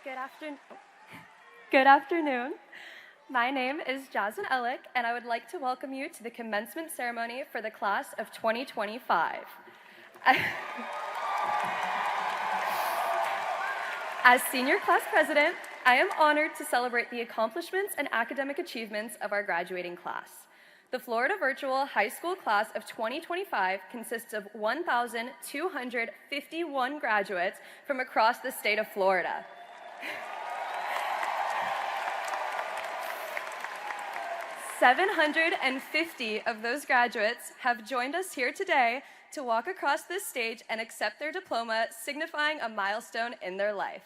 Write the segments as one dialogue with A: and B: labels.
A: Good afternoon. Good afternoon. My name is Jasmine Ellick, and I would like to welcome you to the commencement ceremony for the class of 2025. As senior class president, I am honored to celebrate the accomplishments and academic achievements of our graduating class. The Florida Virtual High School class of 2025 consists of 1,251 graduates from across the state of Florida. 750 of those graduates have joined us here today to walk across this stage and accept their diploma, signifying a milestone in their life.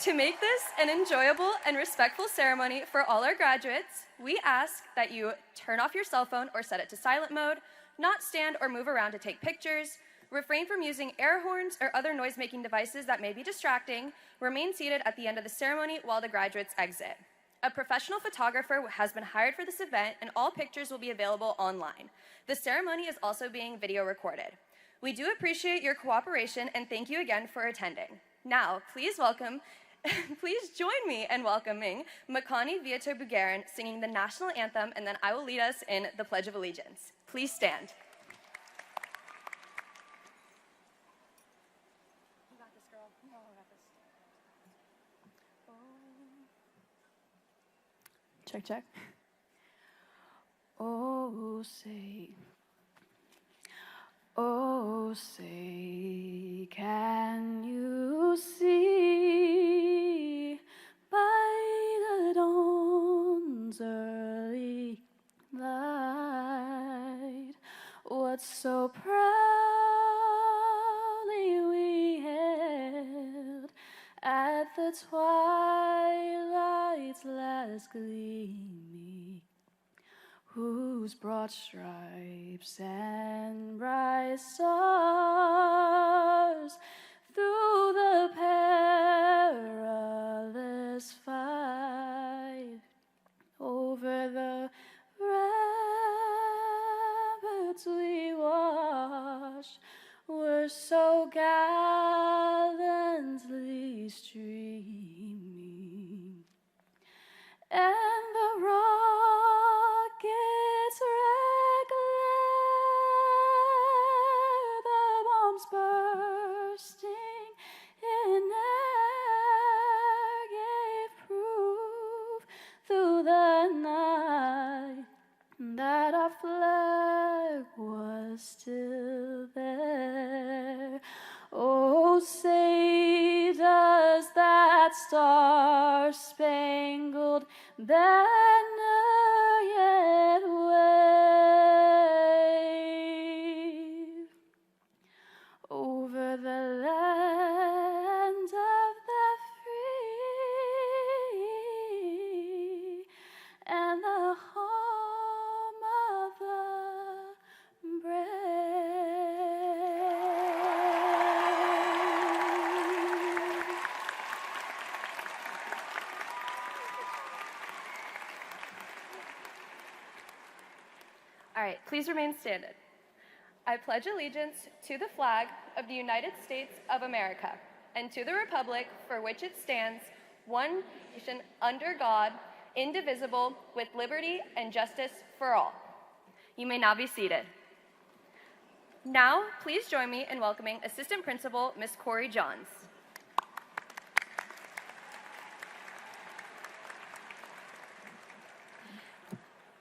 A: To make this an enjoyable and respectful ceremony for all our graduates, we ask that you turn off your cell phone or set it to silent mode, not stand or move around to take pictures, refrain from using air horns or other noise-making devices that may be distracting, remain seated at the end of the ceremony while the graduates exit. A professional photographer has been hired for this event, and all pictures will be available online. The ceremony is also being video recorded. We do appreciate your cooperation, and thank you again for attending. Now, please join me in welcoming Makani Viator-Bugarin singing the national anthem, and then I will lead us in the Pledge of Allegiance. Please stand. You got this, girl. No, I got this. Check, check. Oh, say, can you see by the dawn's early light what so proudly we hailed at the twilight's last gleaming, whose broad stripes and bright stars through the perilous fight over the ramparts we watched were so gallantly streaming, and the rockets red glare, the bombs bursting in air gave proof through the night that our flag was still there. Oh, say does that star-spangled banner yet wave over the land of the free and the home of the brave? All right, please remain standing. I pledge allegiance to the flag of the United States of America and to the republic for which it stands, one nation under God, indivisible, with liberty and justice for all. You may now be seated. Now, please join me in welcoming Assistant Principal Ms. Corey Johns.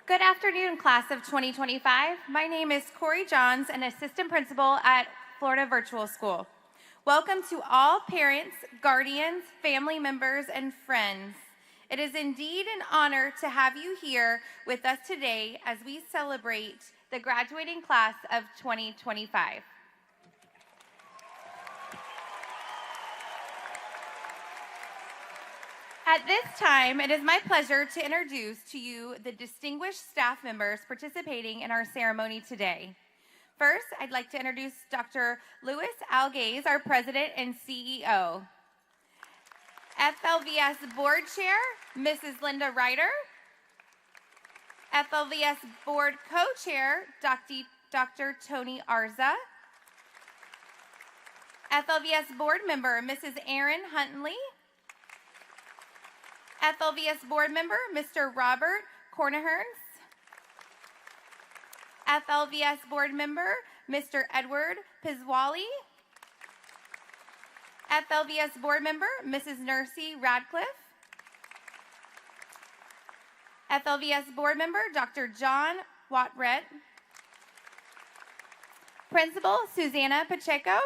B: Good afternoon, class of 2025. My name is Corey Johns, an assistant principal at Florida Virtual School. Welcome to all parents, guardians, family members, and friends. It is indeed an honor to have you here with us today as we celebrate the graduating class of 2025. At this time, it is my pleasure to introduce to you the distinguished staff members participating in our ceremony today. First, I'd like to introduce Dr. Louis Algaze, our president and CEO. FLVS Board Chair, Mrs. Linda Ryder. FLVS Board Co-Chair, Dr. Tony Arza. FLVS Board Member, Mrs. Erin Huntley. FLVS Board Member, Mr. Robert Cornaherns. FLVS Board Member, Mr. Edward Pizwali. FLVS Board Member, Mrs. Nursey Radcliffe. FLVS Board Member, Dr. John Watrett. Principal, Susanna Pacheco.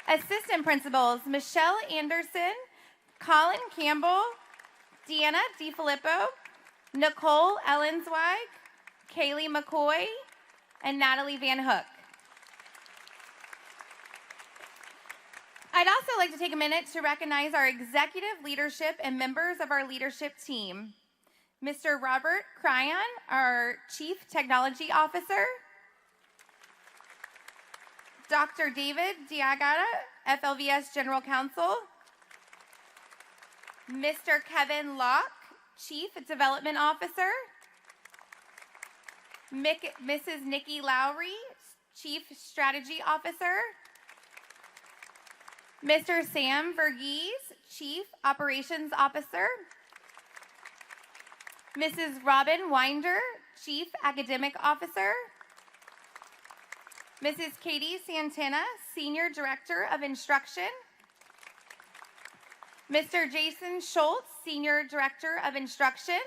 B: Assistant Principals, Michelle Anderson, Colin Campbell, Deanna DiFilippo, Nicole Ellensweig, Kaylee McCoy, and Natalie Van Hook. I'd also like to take a minute to recognize our executive leadership and members of our leadership team. Mr. Robert Cryon, our Chief Technology Officer. Dr. David Diagata, FLVS General Counsel. Mr. Kevin Locke, Chief Development Officer. Mrs. Nikki Lowry, Chief Strategy Officer. Mr. Sam Verghese, Chief Operations Officer. Mrs. Robin Winder, Chief Academic Officer. Mrs. Katie Santana, Senior Director of Instruction. Mr. Jason Schultz, Senior Director of Instruction.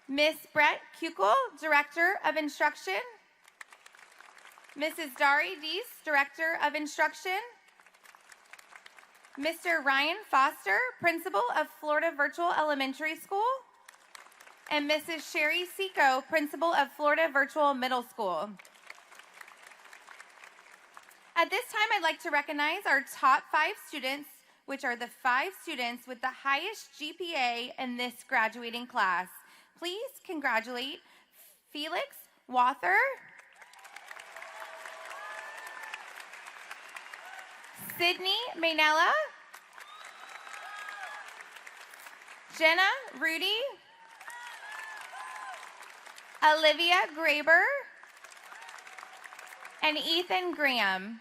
B: Ms. Brett Kukel, Director of Instruction. Mrs. Dari Deese, Director of Instruction. Mr. Ryan Foster, Principal of Florida Virtual Elementary School. And Mrs. Sherry Seco, Principal of Florida Virtual Middle School. At this time, I'd like to recognize our top 5 students, which are the 5 students with the highest GPA in this graduating class. Please congratulate Felix Wather, Sydney Maynella, Jenna Rudy, Olivia Graber, and Ethan Graham.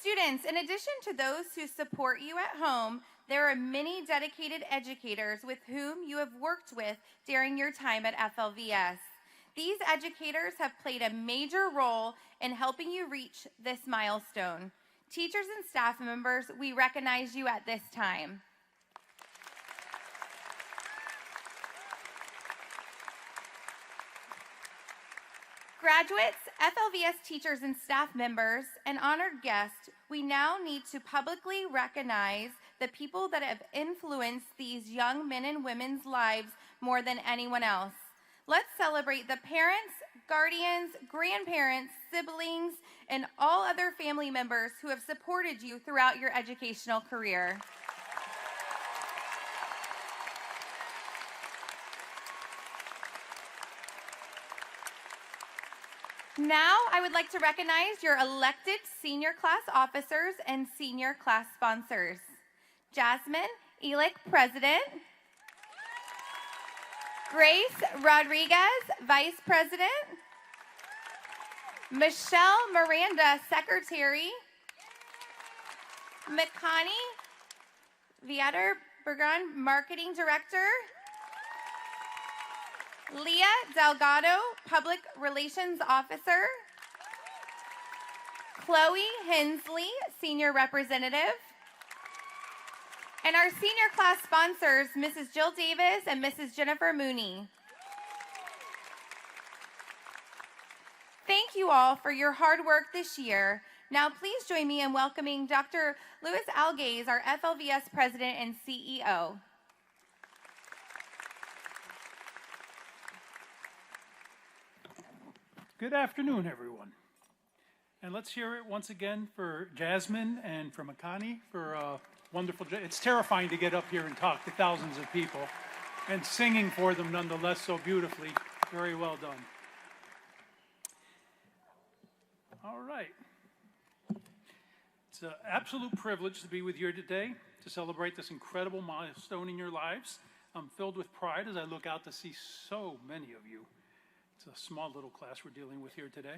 B: Students, in addition to those who support you at home, there are many dedicated educators with whom you have worked with during your time at FLVS. These educators have played a major role in helping you reach this milestone. Teachers and staff members, we recognize you at this time. Graduates, FLVS teachers and staff members, and honored guests, we now need to publicly recognize the people that have influenced these young men and women's lives more than anyone else. Let's celebrate the parents, guardians, grandparents, siblings, and all other family members who have supported you throughout your educational career. Now, I would like to recognize your elected senior class officers and senior class sponsors. Jasmine Elick, President. Grace Rodriguez, Vice President. Michelle Miranda, Secretary. Makani Viator Bergan, Marketing Director. Leah Delgado, Public Relations Officer. Chloe Hensley, Senior Representative. And our senior class sponsors, Mrs. Jill Davis and Mrs. Jennifer Mooney. Thank you all for your hard work this year. Now please join me in welcoming Dr. Louis Algaze, our FLVS President and CEO.
C: Good afternoon, everyone. And let's hear it once again for Jasmine and for Makani for a wonderful job. It's terrifying to get up here and talk to thousands of people and singing for them nonetheless so beautifully. Very well done. All right. It's an absolute privilege to be with you today to celebrate this incredible milestone in your lives. I'm filled with pride as I look out to see so many of you. It's a small little class we're dealing with here today.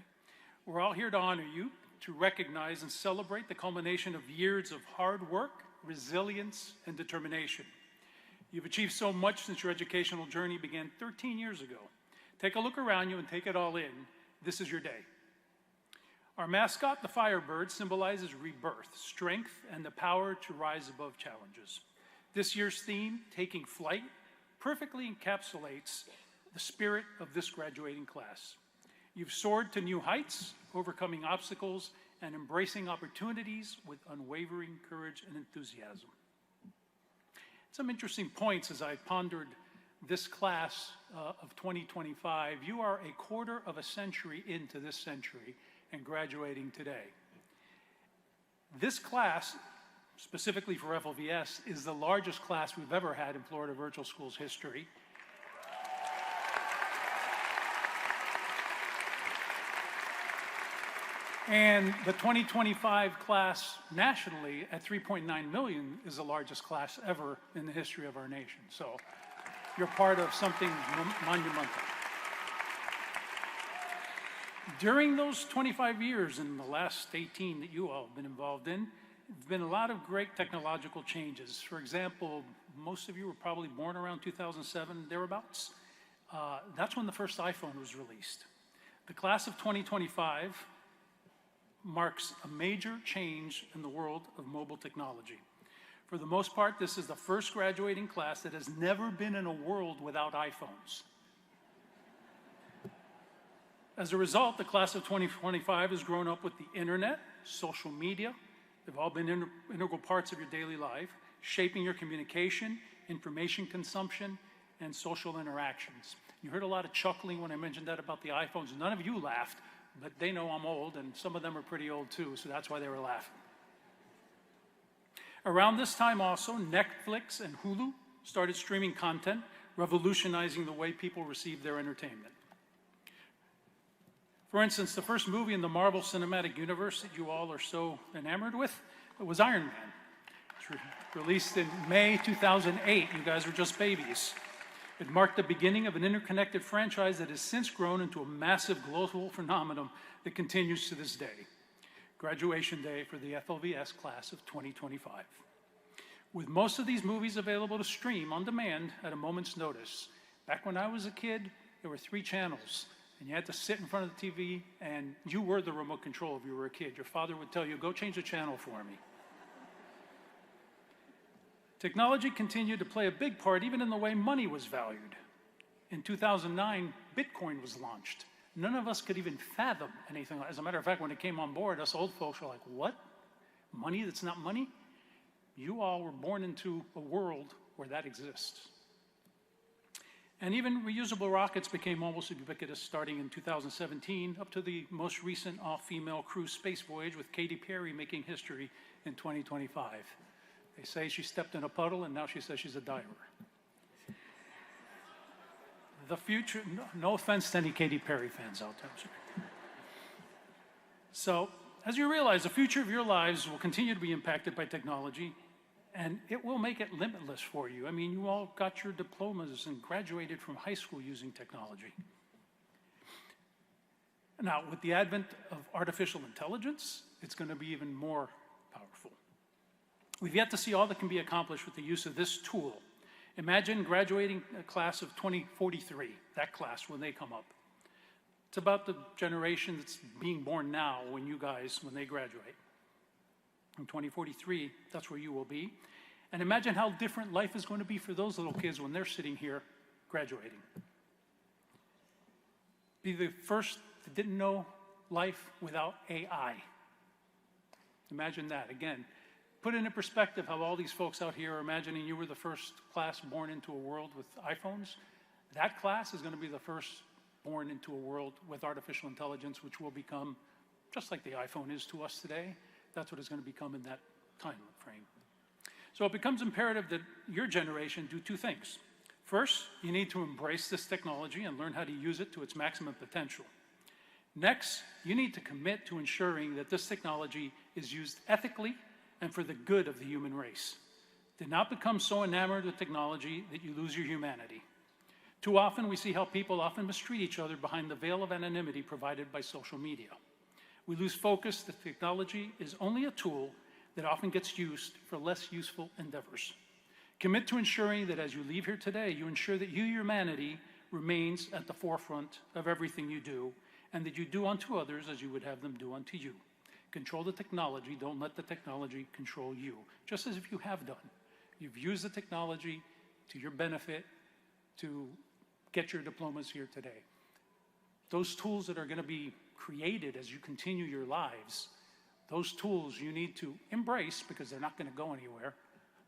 C: We're all here to honor you, to recognize and celebrate the culmination of years of hard work, resilience, and determination. You've achieved so much since your educational journey began 13 years ago. Take a look around you and take it all in. This is your day. Our mascot, the Firebird, symbolizes rebirth, strength, and the power to rise above challenges. This year's theme, Taking Flight, perfectly encapsulates the spirit of this graduating class. You've soared to new heights, overcoming obstacles and embracing opportunities with unwavering courage and enthusiasm. Some interesting points as I pondered this class of 2025. You are a quarter of a century into this century and graduating today. This class, specifically for FLVS, is the largest class we've ever had in Florida Virtual School's history. And the 2025 class nationally at 3.9 million is the largest class ever in the history of our nation. So you're part of something monumental. During those 25 years and the last 18 that you all have been involved in, there's been a lot of great technological changes. For example, most of you were probably born around 2007, thereabouts. That's when the first iPhone was released. The class of 2025 marks a major change in the world of mobile technology. For the most part, this is the first graduating class that has never been in a world without iPhones. As a result, the class of 2025 has grown up with the internet, social media. They've all been integral parts of your daily life, shaping your communication, information consumption, and social interactions. You heard a lot of chuckling when I mentioned that about the iPhones. None of you laughed, but they know I'm old, and some of them are pretty old too, so that's why they were laughing. Around this time also, Netflix and Hulu started streaming content, revolutionizing the way people receive their entertainment. For instance, the first movie in the Marvel Cinematic Universe that you all are so enamored with was Iron Man. It was released in May 2008. You guys were just babies. It marked the beginning of an interconnected franchise that has since grown into a massive global phenomenon that continues to this day. Graduation day for the FLVS class of 2025. With most of these movies available to stream on demand at a moment's notice, back when I was a kid, there were 3 channels, and you had to sit in front of the TV, and you were the remote control if you were a kid. Your father would tell you, go change the channel for me. Technology continued to play a big part even in the way money was valued. In 2009, Bitcoin was launched. None of us could even fathom anything. As a matter of fact, when it came on board, us old folks were like, what? Money that's not money? You all were born into a world where that exists. And even reusable rockets became almost ubiquitous starting in 2017, up to the most recent all-female crew space voyage with Katy Perry making history in 2025. They say she stepped in a puddle, and now she says she's a diver. The future, no offense to any Katy Perry fans out there. So, as you realize, the future of your lives will continue to be impacted by technology, and it will make it limitless for you. I mean, you all got your diplomas and graduated from high school using technology. Now, with the advent of artificial intelligence, it's going to be even more powerful. We've yet to see all that can be accomplished with the use of this tool. Imagine graduating a class of 2043, that class, when they come up. It's about the generation that's being born now when they graduate. In 2043, that's where you will be. And imagine how different life is going to be for those little kids when they're sitting here graduating. Be the first that didn't know life without AI. Imagine that. Again, put it in perspective how all these folks out here are imagining you were the first class born into a world with iPhones. That class is going to be the first born into a world with artificial intelligence, which will become just like the iPhone is to us today. That's what it's going to become in that time frame. So it becomes imperative that your generation do 2 things. First, you need to embrace this technology and learn how to use it to its maximum potential. Next, you need to commit to ensuring that this technology is used ethically and for the good of the human race. Do not become so enamored with technology that you lose your humanity. Too often we see how people often mistreat each other behind the veil of anonymity provided by social media. We lose focus that technology is only a tool that often gets used for less useful endeavors. Commit to ensuring that as you leave here today, you ensure that humanity remains at the forefront of everything you do, and that you do unto others as you would have them do unto you. Control the technology, don't let the technology control you, just as if you have done. You've used the technology to your benefit to get your diplomas here today. Those tools that are going to be created as you continue your lives, those tools you need to embrace because they're not going to go anywhere,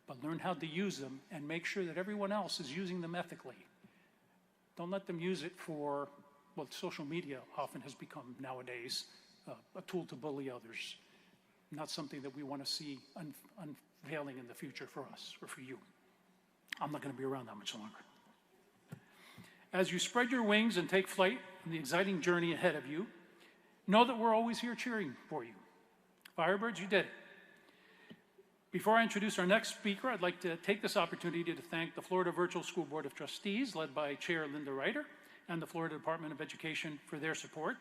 C: but learn how to use them and make sure that everyone else is using them ethically. Don't let them use it for what social media often has become nowadays, a tool to bully others. Not something that we want to see unveiling in the future for us or for you. I'm not going to be around that much longer. As you spread your wings and take flight on the exciting journey ahead of you, know that we're always here cheering for you. Firebirds, you did it. Before I introduce our next speaker, I'd like to take this opportunity to thank the Florida Virtual School Board of Trustees, led by Chair Linda Reiter, and the Florida Department of Education for their support.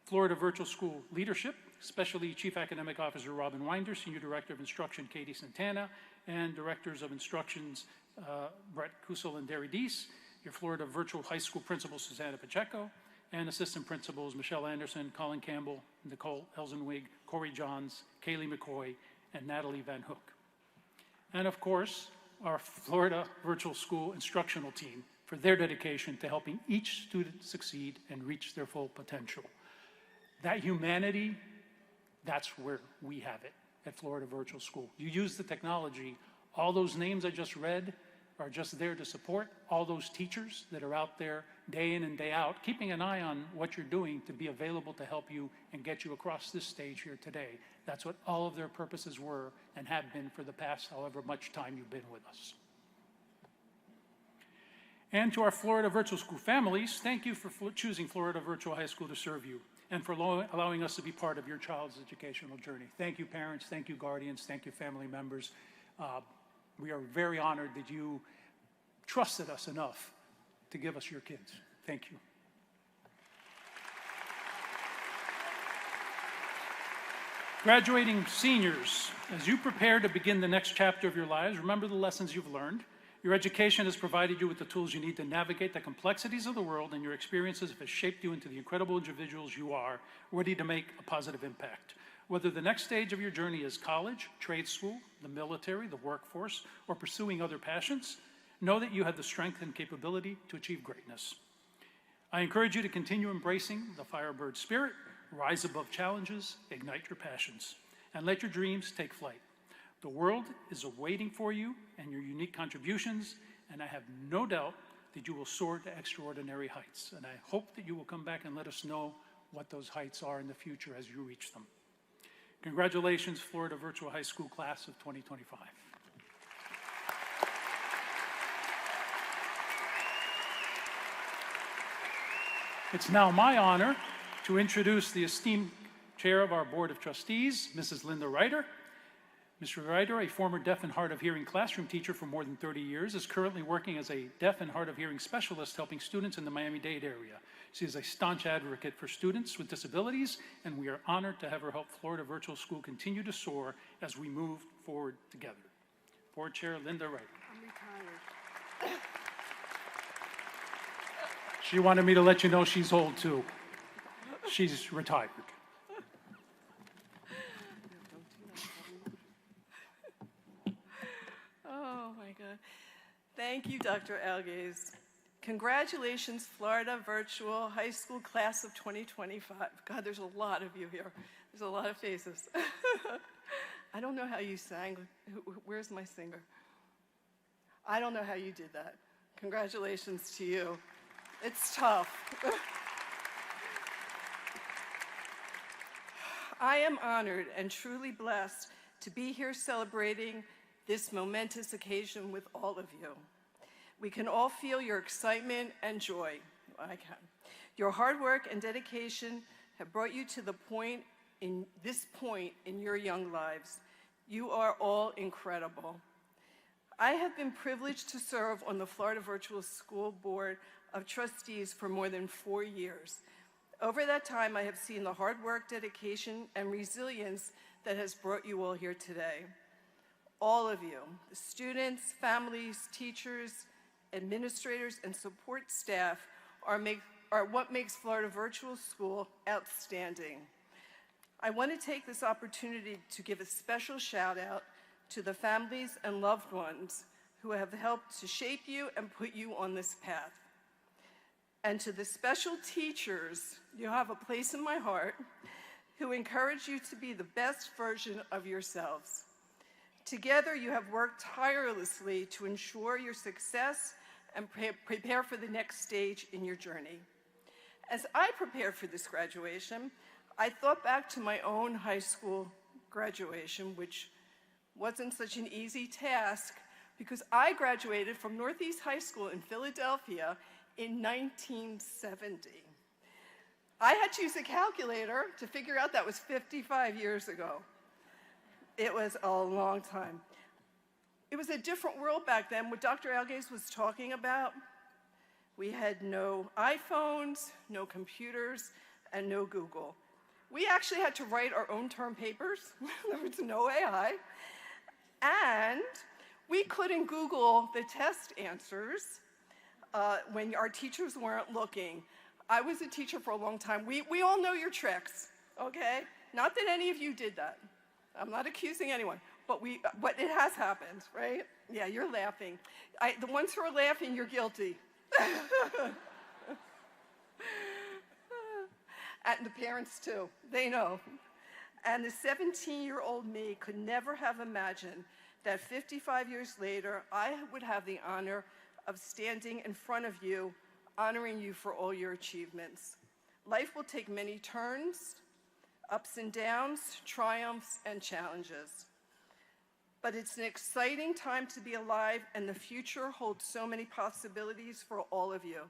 C: Florida Virtual School Leadership, especially Chief Academic Officer Robin Winder, Senior Director of Instruction Katie Santana, and Directors of Instructions Brett Kusel and Derry Deese, your Florida Virtual High School Principal Susanna Pacheco, and Assistant Principals Michelle Anderson, Colin Campbell, Nicole Elzenwig, Corey Johns, Kaylee McCoy, and Natalie Van Hook. And of course, our Florida Virtual School instructional team for their dedication to helping each student succeed and reach their full potential. That humanity, that's where we have it at Florida Virtual School. You use the technology. All those names I just read are just there to support all those teachers that are out there day in and day out, keeping an eye on what you're doing to be available to help you and get you across this stage here today. That's what all of their purposes were and have been for the past however much time you've been with us. And to our Florida Virtual School families, thank you for choosing Florida Virtual High School to serve you and for allowing us to be part of your child's educational journey. Thank you, parents. Thank you, guardians. Thank you, family members. We are very honored that you trusted us enough to give us your kids. Thank you. Graduating seniors, as you prepare to begin the next chapter of your lives, remember the lessons you've learned. Your education has provided you with the tools you need to navigate the complexities of the world, and your experiences have shaped you into the incredible individuals you are, ready to make a positive impact. Whether the next stage of your journey is college, trade school, the military, the workforce, or pursuing other passions, know that you have the strength and capability to achieve greatness. I encourage you to continue embracing the Firebird spirit, rise above challenges, ignite your passions, and let your dreams take flight. The world is awaiting for you and your unique contributions, and I have no doubt that you will soar to extraordinary heights. And I hope that you will come back and let us know what those heights are in the future as you reach them. Congratulations, Florida Virtual High School Class of 2025. It's now my honor to introduce the esteemed chair of our Board of Trustees, Mrs. Linda Reiter. Mr. Reiter, a former deaf and hard of hearing classroom teacher for more than 30 years, is currently working as a deaf and hard of hearing specialist helping students in the Miami-Dade area. She is a staunch advocate for students with disabilities, and we are honored to have her help Florida Virtual School continue to soar as we move forward together. Board Chair Linda Reiter.
D: I'm retired.
C: She wanted me to let you know she's old too. She's retired.
D: Oh my God. Thank you, Dr. Algaze. Congratulations, Florida Virtual High School Class of 2025. God, there's a lot of you here. There's a lot of faces. I don't know how you sang. Where's my singer? I don't know how you did that. Congratulations to you. It's tough. I am honored and truly blessed to be here celebrating this momentous occasion with all of you. We can all feel your excitement and joy. I can. Your hard work and dedication have brought you to this point in your young lives. You are all incredible. I have been privileged to serve on the Florida Virtual School Board of Trustees for more than 4 years. Over that time, I have seen the hard work, dedication, and resilience that has brought you all here today. All of you, the students, families, teachers, administrators, and support staff are what makes Florida Virtual School outstanding. I want to take this opportunity to give a special shout out to the families and loved ones who have helped to shape you and put you on this path. And to the special teachers, you have a place in my heart, who encourage you to be the best version of yourselves. Together, you have worked tirelessly to ensure your success and prepare for the next stage in your journey. As I prepared for this graduation, I thought back to my own high school graduation, which wasn't such an easy task because I graduated from Northeast High School in Philadelphia in 1970. I had to use a calculator to figure out that was 55 years ago. It was a long time. It was a different world back then. What Dr. Algaze was talking about, we had no iPhones, no computers, and no Google. We actually had to write our own term papers. There was no AI. And we couldn't Google the test answers when our teachers weren't looking. I was a teacher for a long time. We all know your tricks, okay? Not that any of you did that. I'm not accusing anyone, but it has happened, right? Yeah, you're laughing. The ones who are laughing, you're guilty. And the parents too, they know. And the 17-year-old me could never have imagined that 55 years later, I would have the honor of standing in front of you, honoring you for all your achievements. Life will take many turns, ups and downs, triumphs and challenges. But it's an exciting time to be alive, and the future holds so many possibilities for all of you.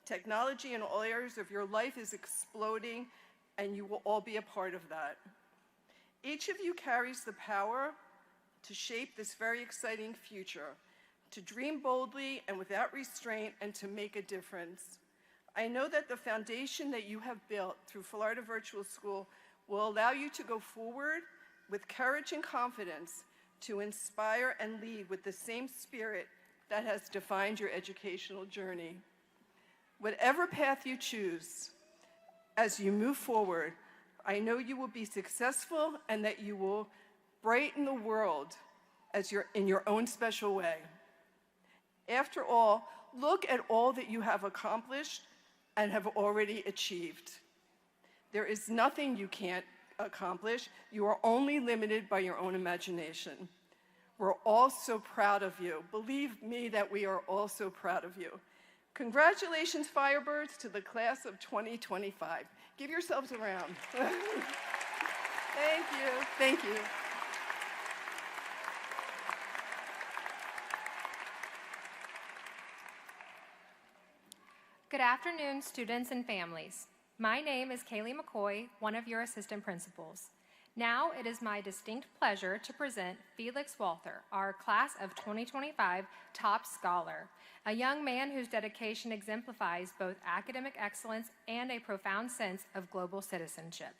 D: Technology in all areas of your life is exploding, and you will all be a part of that. Each of you carries the power to shape this very exciting future, to dream boldly and without restraint, and to make a difference. I know that the foundation that you have built through Florida Virtual School will allow you to go forward with courage and confidence to inspire and lead with the same spirit that has defined your educational journey. Whatever path you choose, as you move forward, I know you will be successful and that you will brighten the world in your own special way. After all, look at all that you have accomplished and have already achieved. There is nothing you can't accomplish. You are only limited by your own imagination. We're all so proud of you. Believe me that we are all so proud of you. Congratulations, Firebirds, to the class of 2025. Give yourselves a round. Thank you. Thank you.
E: Good afternoon, students and families. My name is Kaylee McCoy, one of your assistant principals. Now it is my distinct pleasure to present Felix Walther, our class of 2025 top scholar, a young man whose dedication exemplifies both academic excellence and a profound sense of global citizenship.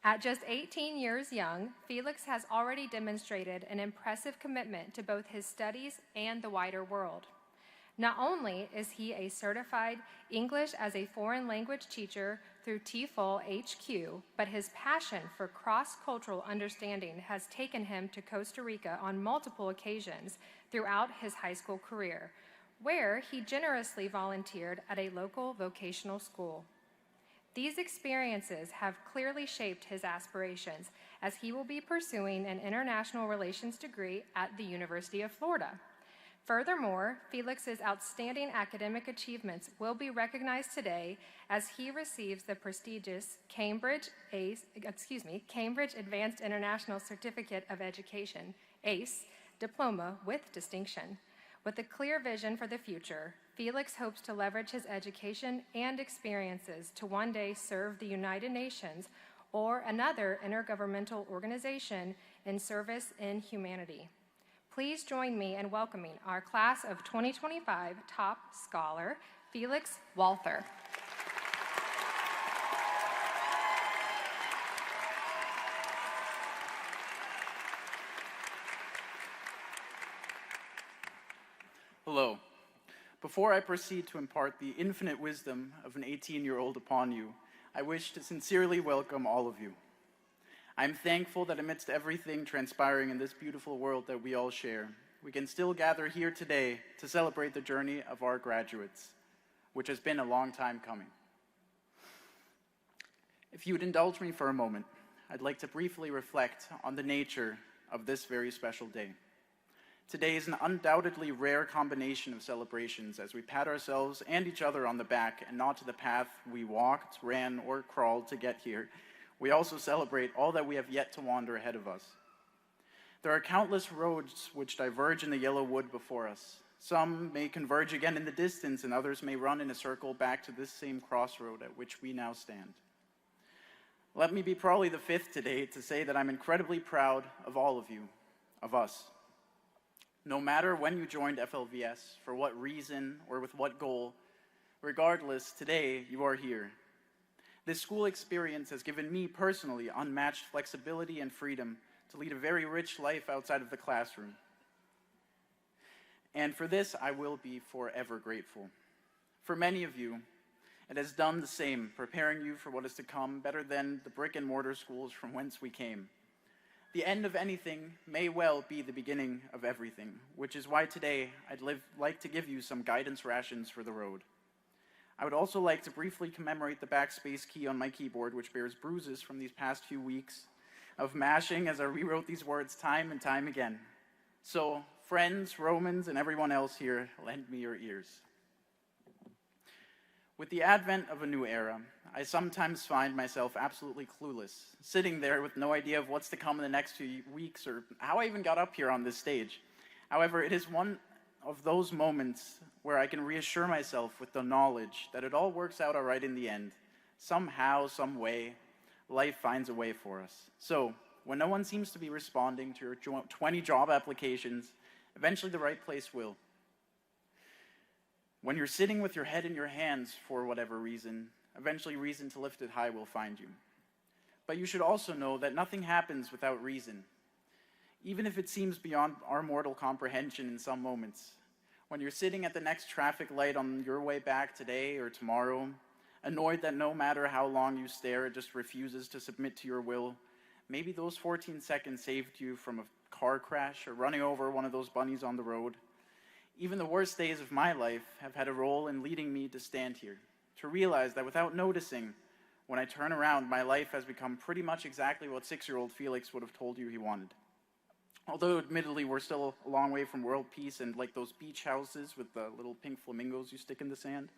E: At just 18 years young, Felix has already demonstrated an impressive commitment to both his studies and the wider world. Not only is he a certified English as a foreign language teacher through TEFL HQ, but his passion for cross-cultural understanding has taken him to Costa Rica on multiple occasions throughout his high school career, where he generously volunteered at a local vocational school. These experiences have clearly shaped his aspirations as he will be pursuing an international relations degree at the University of Florida. Furthermore, Felix's outstanding academic achievements will be recognized today as he receives the prestigious Cambridge Advanced International Certificate of Education, ACE, diploma with distinction. With a clear vision for the future, Felix hopes to leverage his education and experiences to one day serve the United Nations or another intergovernmental organization in service in humanity. Please join me in welcoming our class of 2025 top scholar, Felix Walther.
F: Hello. Before I proceed to impart the infinite wisdom of an 18-year-old upon you, I wish to sincerely welcome all of you. I am thankful that amidst everything transpiring in this beautiful world that we all share, we can still gather here today to celebrate the journey of our graduates, which has been a long time coming. If you would indulge me for a moment, I'd like to briefly reflect on the nature of this very special day. Today is an undoubtedly rare combination of celebrations as we pat ourselves and each other on the back and nod to the path we walked, ran, or crawled to get here. We also celebrate all that we have yet to wander ahead of us. There are countless roads which diverge in the yellow wood before us. Some may converge again in the distance, and others may run in a circle back to this same crossroad at which we now stand. Let me be probably the fifth today to say that I'm incredibly proud of all of you, of us. No matter when you joined FLVS, for what reason, or with what goal, regardless, today you are here. This school experience has given me personally unmatched flexibility and freedom to lead a very rich life outside of the classroom. And for this, I will be forever grateful. For many of you, it has done the same, preparing you for what is to come better than the brick and mortar schools from whence we came. The end of anything may well be the beginning of everything, which is why today I'd like to give you some guidance rations for the road. I would also like to briefly commemorate the backspace key on my keyboard, which bears bruises from these past few weeks of mashing as I rewrote these words time and time again. So, friends, Romans, and everyone else here, lend me your ears. With the advent of a new era, I sometimes find myself absolutely clueless, sitting there with no idea of what's to come in the next few weeks or how I even got up here on this stage. However, it is one of those moments where I can reassure myself with the knowledge that it all works out all right in the end. Somehow, some way, life finds a way for us. So, when no one seems to be responding to your 20 job applications, eventually the right place will. When you're sitting with your head in your hands for whatever reason, eventually reason to lift it high will find you. But you should also know that nothing happens without reason, even if it seems beyond our mortal comprehension in some moments. When you're sitting at the next traffic light on your way back today or tomorrow, annoyed that no matter how long you stare, it just refuses to submit to your will, maybe those 14 seconds saved you from a car crash or running over one of those bunnies on the road. Even the worst days of my life have had a role in leading me to stand here, to realize that without noticing, when I turn around, my life has become pretty much exactly what 6-year-old Felix would have told you he wanted. Although admittedly we're still a long way from world peace and like those beach houses with the little pink flamingos you stick in the sand.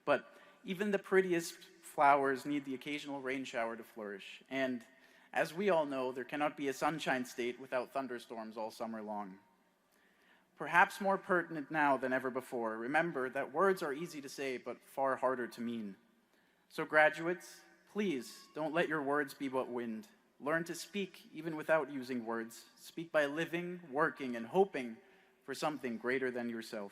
F: But even the prettiest flowers need the occasional rain shower to flourish. And as we all know, there cannot be a sunshine state without thunderstorms all summer long. Perhaps more pertinent now than ever before, remember that words are easy to say but far harder to mean. So graduates, please don't let your words be but wind. Learn to speak even without using words. Speak by living, working, and hoping for something greater than yourself.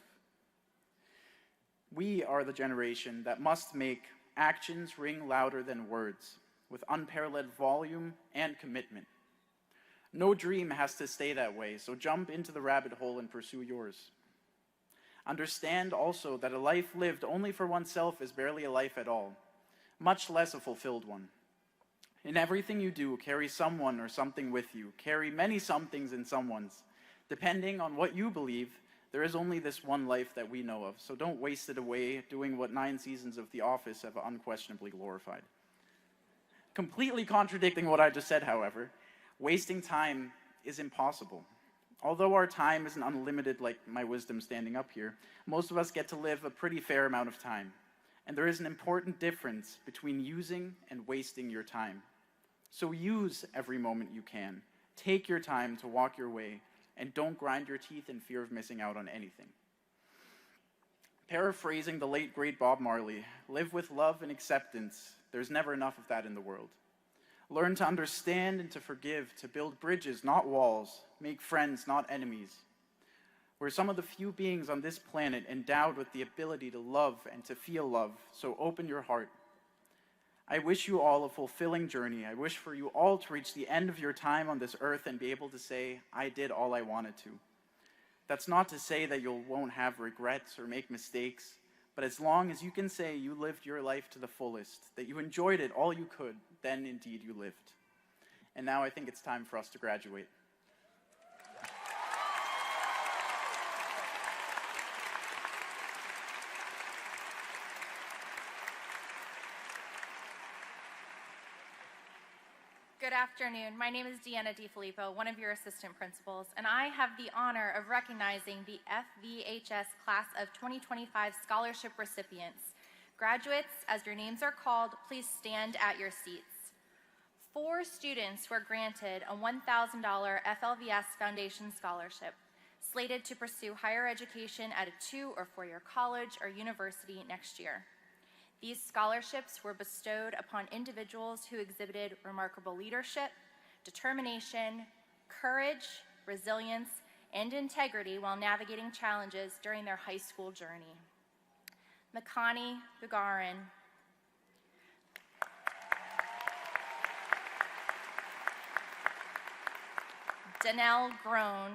F: We are the generation that must make actions ring louder than words, with unparalleled volume and commitment. No dream has to stay that way, so jump into the rabbit hole and pursue yours. Understand also that a life lived only for oneself is barely a life at all, much less a fulfilled one. In everything you do, carry someone or something with you. Carry many somethings in someone's. Depending on what you believe, there is only this one life that we know of, so don't waste it away doing what 9 seasons of The Office have unquestionably glorified. Completely contradicting what I just said, however, wasting time is impossible. Although our time isn't unlimited like my wisdom standing up here, most of us get to live a pretty fair amount of time. And there is an important difference between using and wasting your time. So use every moment you can. Take your time to walk your way, and don't grind your teeth in fear of missing out on anything. Paraphrasing the late, great Bob Marley, live with love and acceptance. There's never enough of that in the world. Learn to understand and to forgive, to build bridges, not walls. Make friends, not enemies. We're some of the few beings on this planet endowed with the ability to love and to feel love, so open your heart. I wish you all a fulfilling journey. I wish for you all to reach the end of your time on this earth and be able to say, I did all I wanted to. That's not to say that you won't have regrets or make mistakes, but as long as you can say you lived your life to the fullest, that you enjoyed it all you could, then indeed you lived. And now I think it's time for us to graduate.
B: Good afternoon. My name is Deanna DiFilippo, one of your assistant principals, and I have the honor of recognizing the FVHS Class of 2025 scholarship recipients. Graduates, as your names are called, please stand at your seats. 4 students were granted a $1,000 FLVS Foundation Scholarship, slated to pursue higher education at a 2- or 4-year college or university next year. These scholarships were bestowed upon individuals who exhibited remarkable leadership, determination, courage, resilience, and integrity while navigating challenges during their high school journey. Makani Gagarin, Danelle Groen,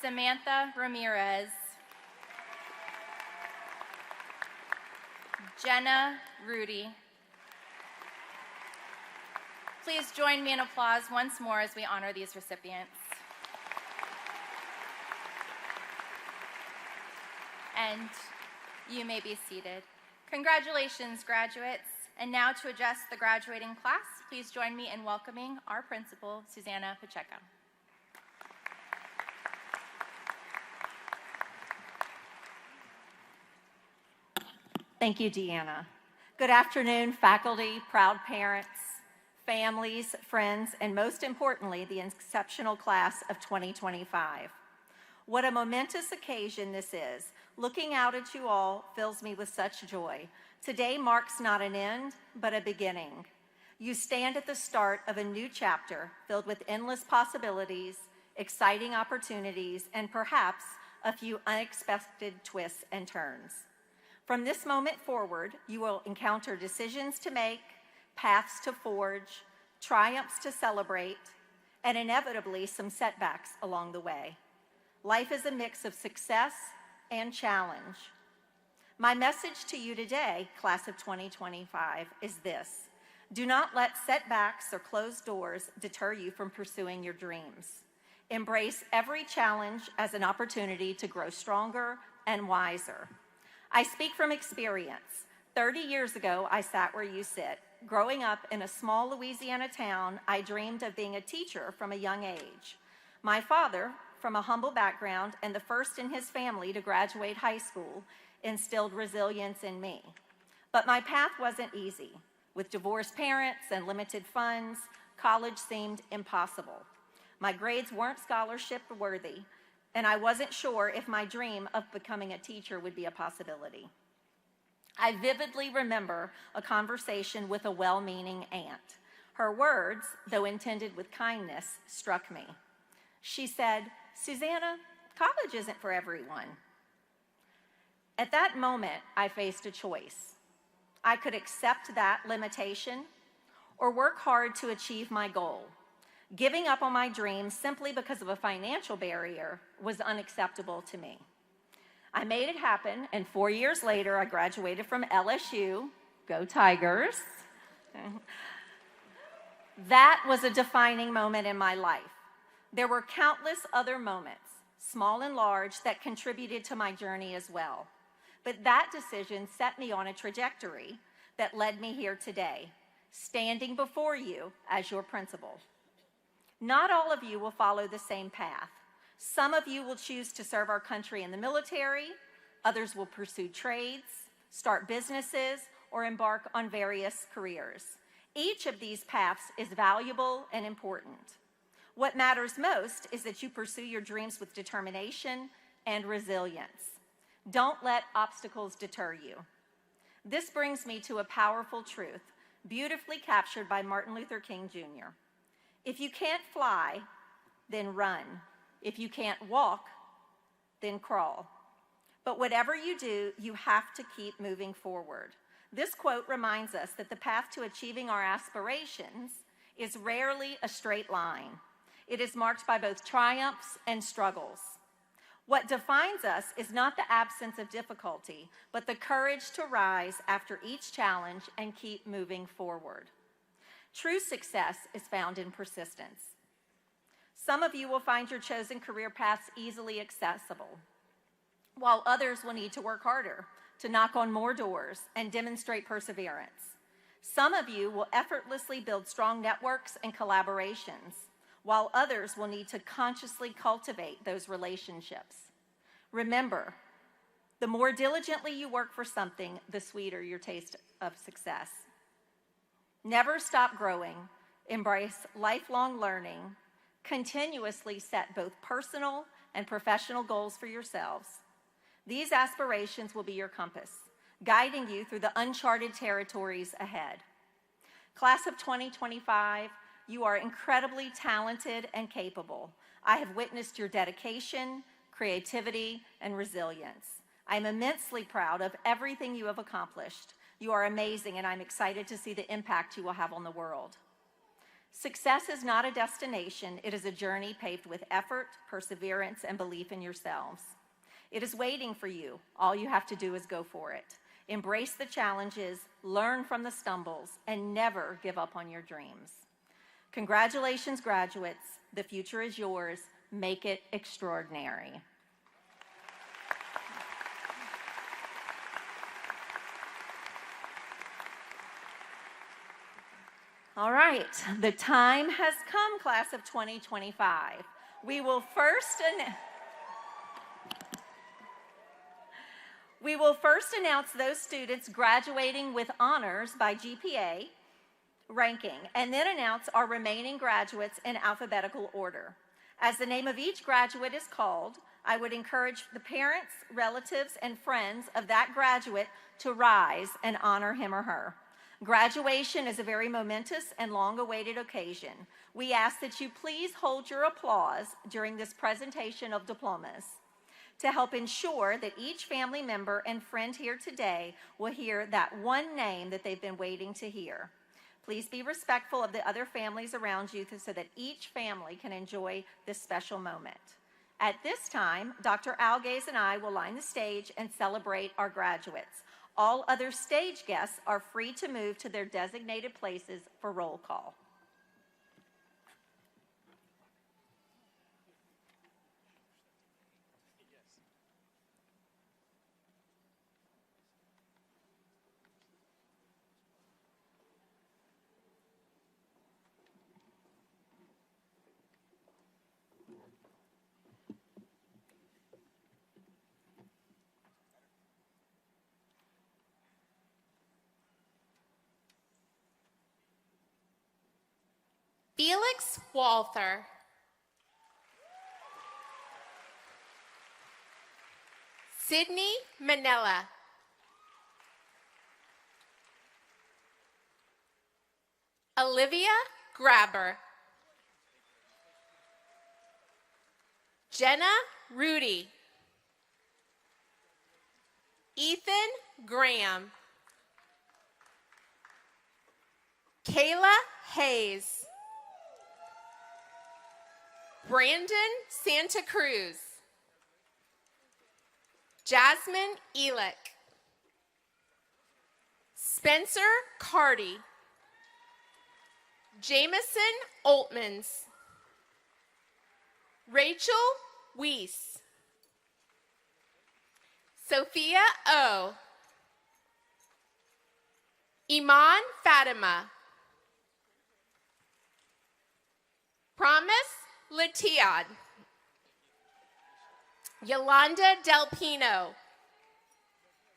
B: Samantha Ramirez, Jenna Rudy. Please join me in applause once more as we honor these recipients. And you may be seated. Congratulations, graduates. And now to address the graduating class, please join me in welcoming our principal, Susanna Pacheco.
G: Thank you, Deanna. Good afternoon, faculty, proud parents, families, friends, and most importantly, the exceptional class of 2025. What a momentous occasion this is. Looking out at you all fills me with such joy. Today marks not an end, but a beginning. You stand at the start of a new chapter filled with endless possibilities, exciting opportunities, and perhaps a few unexpected twists and turns. From this moment forward, you will encounter decisions to make, paths to forge, triumphs to celebrate, and inevitably some setbacks along the way. Life is a mix of success and challenge. My message to you today, class of 2025, is this: do not let setbacks or closed doors deter you from pursuing your dreams. Embrace every challenge as an opportunity to grow stronger and wiser. I speak from experience. 30 years ago, I sat where you sit. Growing up in a small Louisiana town, I dreamed of being a teacher from a young age. My father, from a humble background and the first in his family to graduate high school, instilled resilience in me. But my path wasn't easy. With divorced parents and limited funds, college seemed impossible. My grades weren't scholarship worthy, and I wasn't sure if my dream of becoming a teacher would be a possibility. I vividly remember a conversation with a well-meaning aunt. Her words, though intended with kindness, struck me. She said, "Susanna, college isn't for everyone." At that moment, I faced a choice. I could accept that limitation or work hard to achieve my goal. Giving up on my dreams simply because of a financial barrier was unacceptable to me. I made it happen, and 4 years later, I graduated from LSU. Go Tigers. That was a defining moment in my life. There were countless other moments, small and large, that contributed to my journey as well. But that decision set me on a trajectory that led me here today, standing before you as your principal. Not all of you will follow the same path. Some of you will choose to serve our country in the military, others will pursue trades, start businesses, or embark on various careers. Each of these paths is valuable and important. What matters most is that you pursue your dreams with determination and resilience. Don't let obstacles deter you. This brings me to a powerful truth, beautifully captured by Martin Luther King Jr. If you can't fly, then run. If you can't walk, then crawl. But whatever you do, you have to keep moving forward. This quote reminds us that the path to achieving our aspirations is rarely a straight line. It is marked by both triumphs and struggles. What defines us is not the absence of difficulty, but the courage to rise after each challenge and keep moving forward. True success is found in persistence. Some of you will find your chosen career paths easily accessible, while others will need to work harder to knock on more doors and demonstrate perseverance. Some of you will effortlessly build strong networks and collaborations, while others will need to consciously cultivate those relationships. Remember, the more diligently you work for something, the sweeter your taste of success. Never stop growing, embrace lifelong learning, continuously set both personal and professional goals for yourselves. These aspirations will be your compass, guiding you through the uncharted territories ahead. Class of 2025, you are incredibly talented and capable. I have witnessed your dedication, creativity, and resilience. I'm immensely proud of everything you have accomplished. You are amazing, and I'm excited to see the impact you will have on the world. Success is not a destination. It is a journey paved with effort, perseverance, and belief in yourselves. It is waiting for you. All you have to do is go for it. Embrace the challenges, learn from the stumbles, and never give up on your dreams. Congratulations, graduates. The future is yours. Make it extraordinary. All right, the time has come, class of 2025. We will first announce those students graduating with honors by GPA ranking, and then announce our remaining graduates in alphabetical order. As the name of each graduate is called, I would encourage the parents, relatives, and friends of that graduate to rise and honor him or her. Graduation is a very momentous and long-awaited occasion. We ask that you please hold your applause during this presentation of diplomas to help ensure that each family member and friend here today will hear that one name that they've been waiting to hear. Please be respectful of the other families around you so that each family can enjoy this special moment. At this time, Dr. Algaze and I will line the stage and celebrate our graduates. All other stage guests are free to move to their designated places for roll call.
H: Felix Walther. Sydney Manella. Olivia Grabber. Jenna Rudy. Ethan Graham. Kayla Hayes. Brandon Santa Cruz. Jasmine Elick. Spencer Carty. Jamison Oltmans. Rachel Weiss. Sophia O. Iman Fatima. Promise Latiad. Yolanda Del Pino.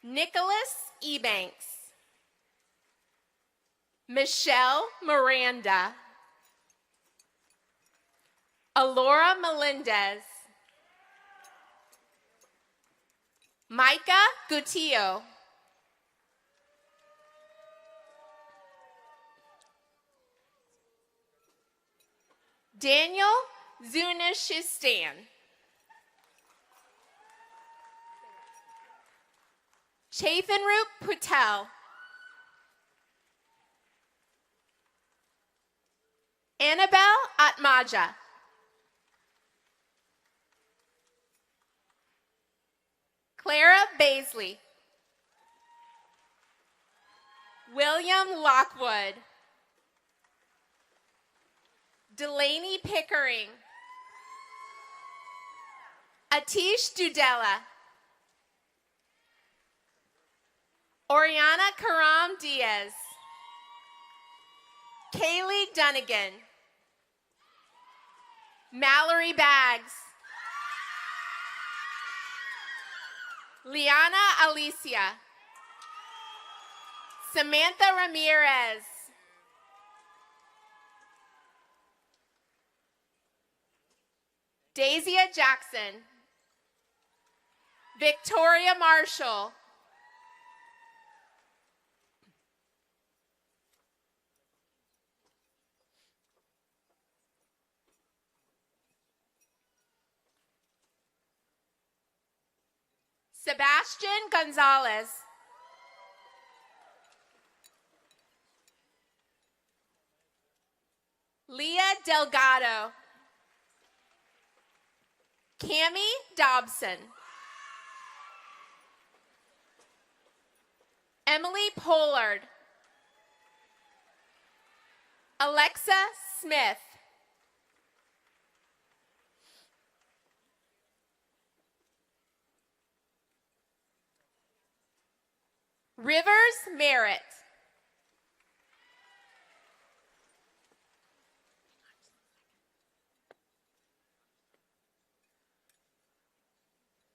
H: Nicholas Ebanks. Michelle Miranda. Alora Melendez. Micah Gutio. Daniel Zunishistan. Chaithanrup Patel. Annabelle Atmaja. Clara Baisley. William Lockwood. Delaney Pickering. Atish Dudella. Oriana Karam Diaz. Kaylee Dunnigan. Mallory Baggs. Liana Alicia. Samantha Ramirez. Daisia Jackson. Victoria Marshall. Sebastian Gonzalez. Leah Delgado. Cami Dobson. Emily Pollard. Alexa Smith. Rivers Merritt.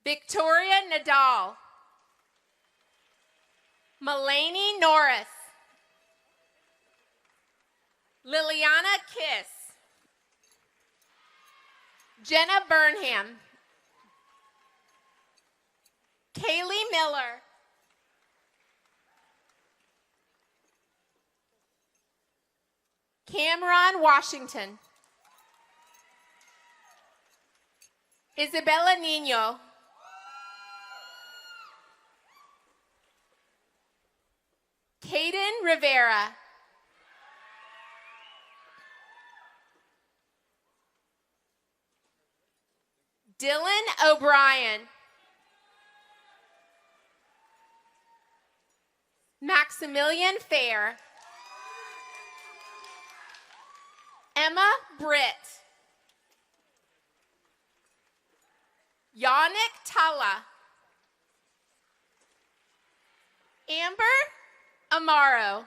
H: Victoria Nadal. Mulaney Norris. Liliana Kiss. Jenna Burnham. Kaylee Miller. Cameron Washington. Isabella Nino. Caden Rivera. Dylan O'Brien. Maximilian Fair. Emma Britt. Yannick Talla. Amber Amaro.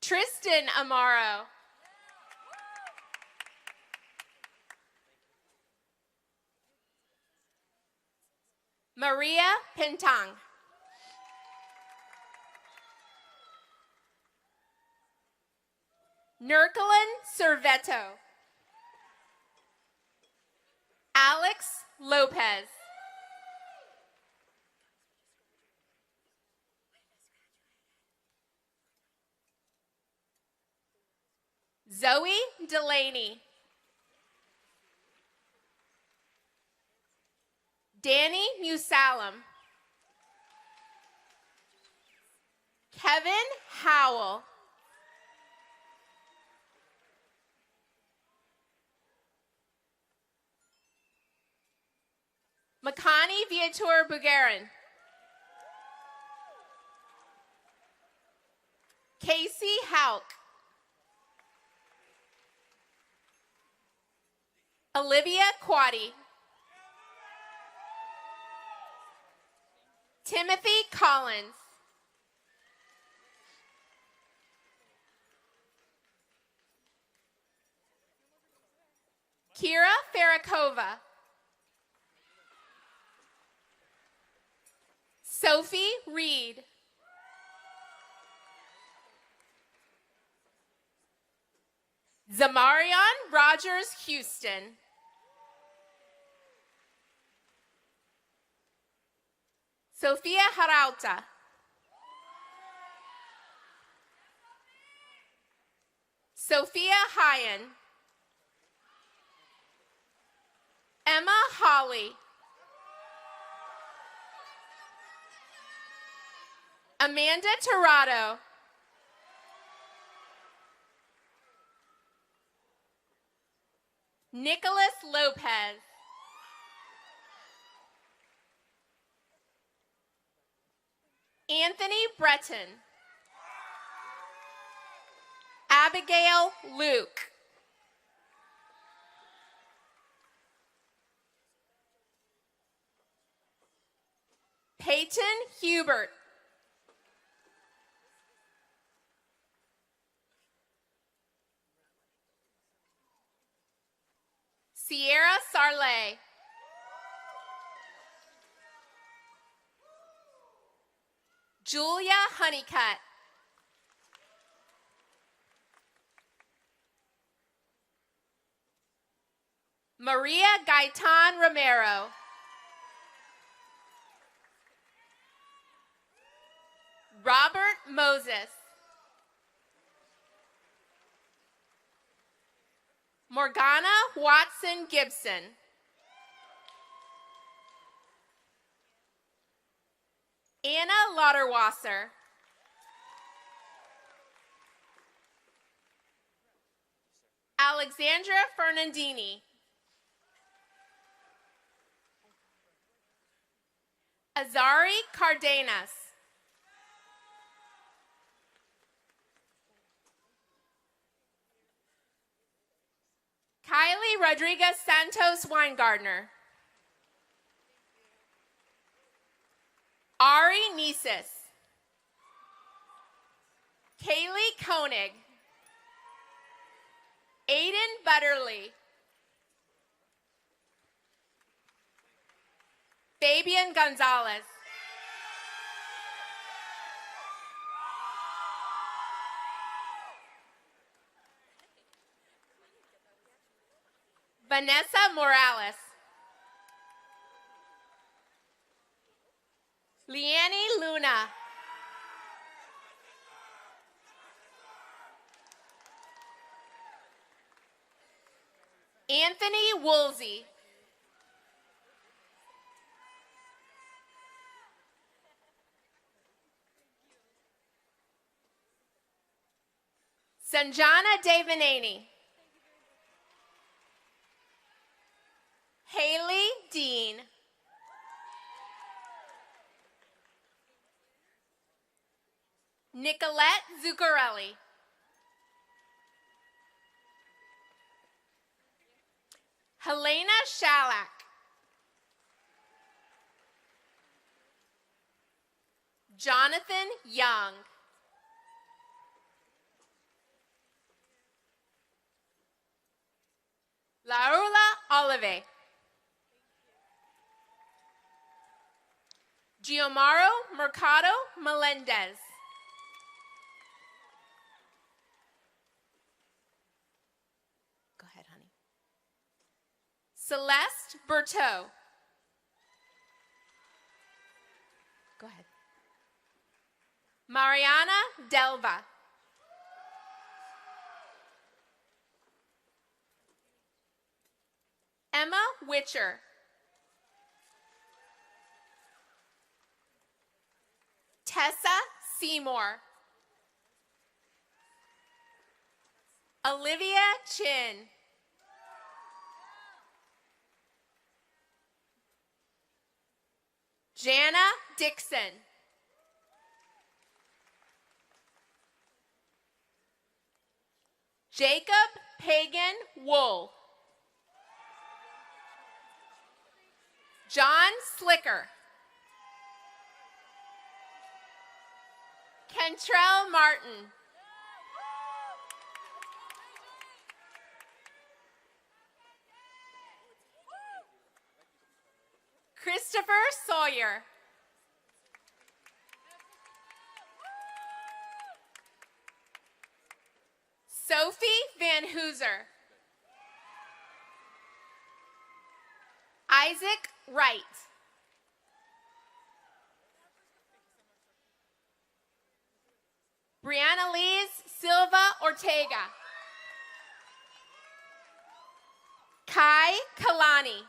H: Tristan Amaro. Maria Pintang. Nurkalin Servetto. Alex Lopez. Zoe Delaney. Danny Musalam. Kevin Howell. Makani Viator Bugarin. Casey Hauk. Olivia Quaddy. Timothy Collins. Kira Farakova. Sophie Reed. Zamarion Rogers Houston. Sofia Harauta. Sophia Hyen. Emma Holly. Amanda Tirado. Nicholas Lopez. Anthony Breton. Abigail Luke. Peyton Hubert. Sierra Sarley. Julia Honeycutt. Maria Gaitan Romero. Robert Moses. Morgana Watson Gibson. Anna Lauterwasser. Alexandra Fernandini. Azari Cardenas. Kylie Rodriguez Santos Weingartner. Ari Nesis. Kaylee Koenig. Aiden Butterly. Fabian Gonzalez. Vanessa Morales. Leanne Luna. Anthony Woolsey. Sanjana Devanani. Haley Dean. Nicolette Zuccarelli. Helena Shalak. Jonathan Young. Laura Olive. Giomaro Mercado Melendez. Go ahead, honey. Celeste Berteau. Go ahead. Mariana Delva. Emma Witcher. Tessa Seymour. Olivia Chin. Jana Dixon. Jacob Pagan Wool. John Slicker. Kentrell Martin. Christopher Sawyer. Sophie Van Hooser. Isaac Wright. Brianna Liz Silva Ortega. Kai Kalani.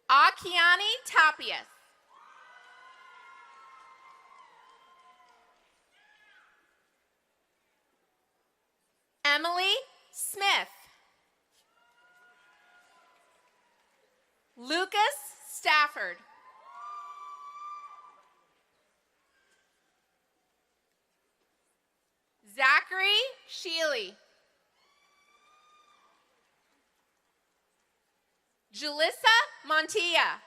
H: Akiani Tapias. Emily Smith. Lucas Stafford. Zachary Sheely. Julissa Montilla.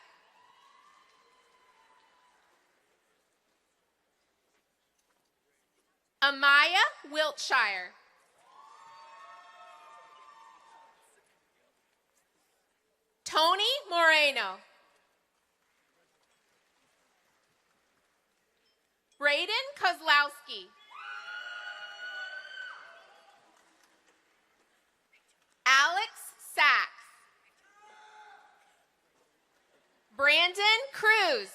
H: Amaya Wiltshire. Tony Moreno. Braden Kozlowski. Alex Sachs. Brandon Cruz.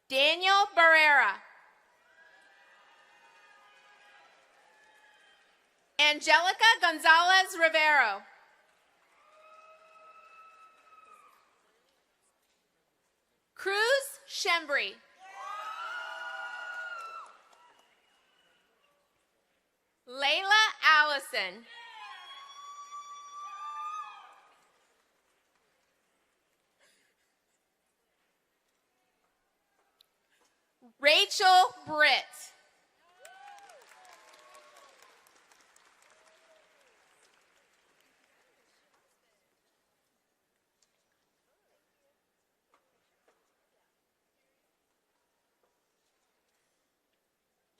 H: Daniel Barrera. Angelica Gonzalez Rivero. Cruz Shembri. Layla Allison. Rachel Britt.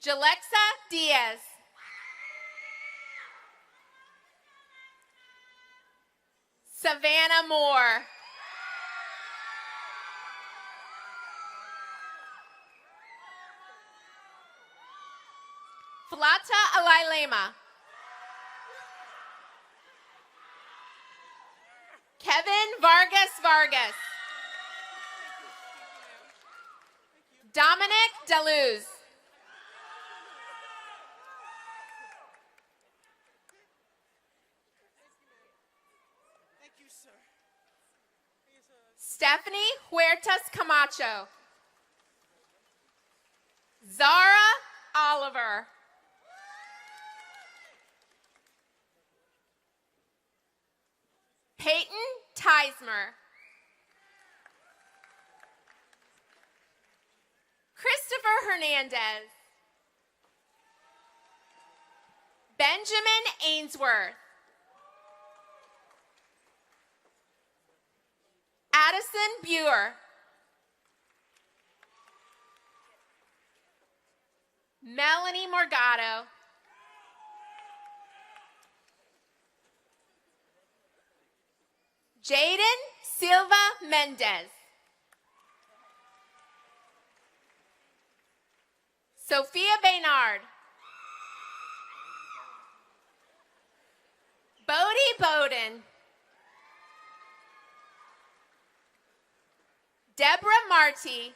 H: Jalexa Diaz. Savannah Moore. Flata Alailema. Kevin Vargas. Dominic Deleuze. Stephanie Huertas Camacho. Zara Oliver. Peyton Teismer. Christopher Hernandez. Benjamin Ainsworth. Addison Buer. Melanie Morgado. Jaden Silva Mendez. Sophia Baynard. Bodie Bowden. Deborah Marty.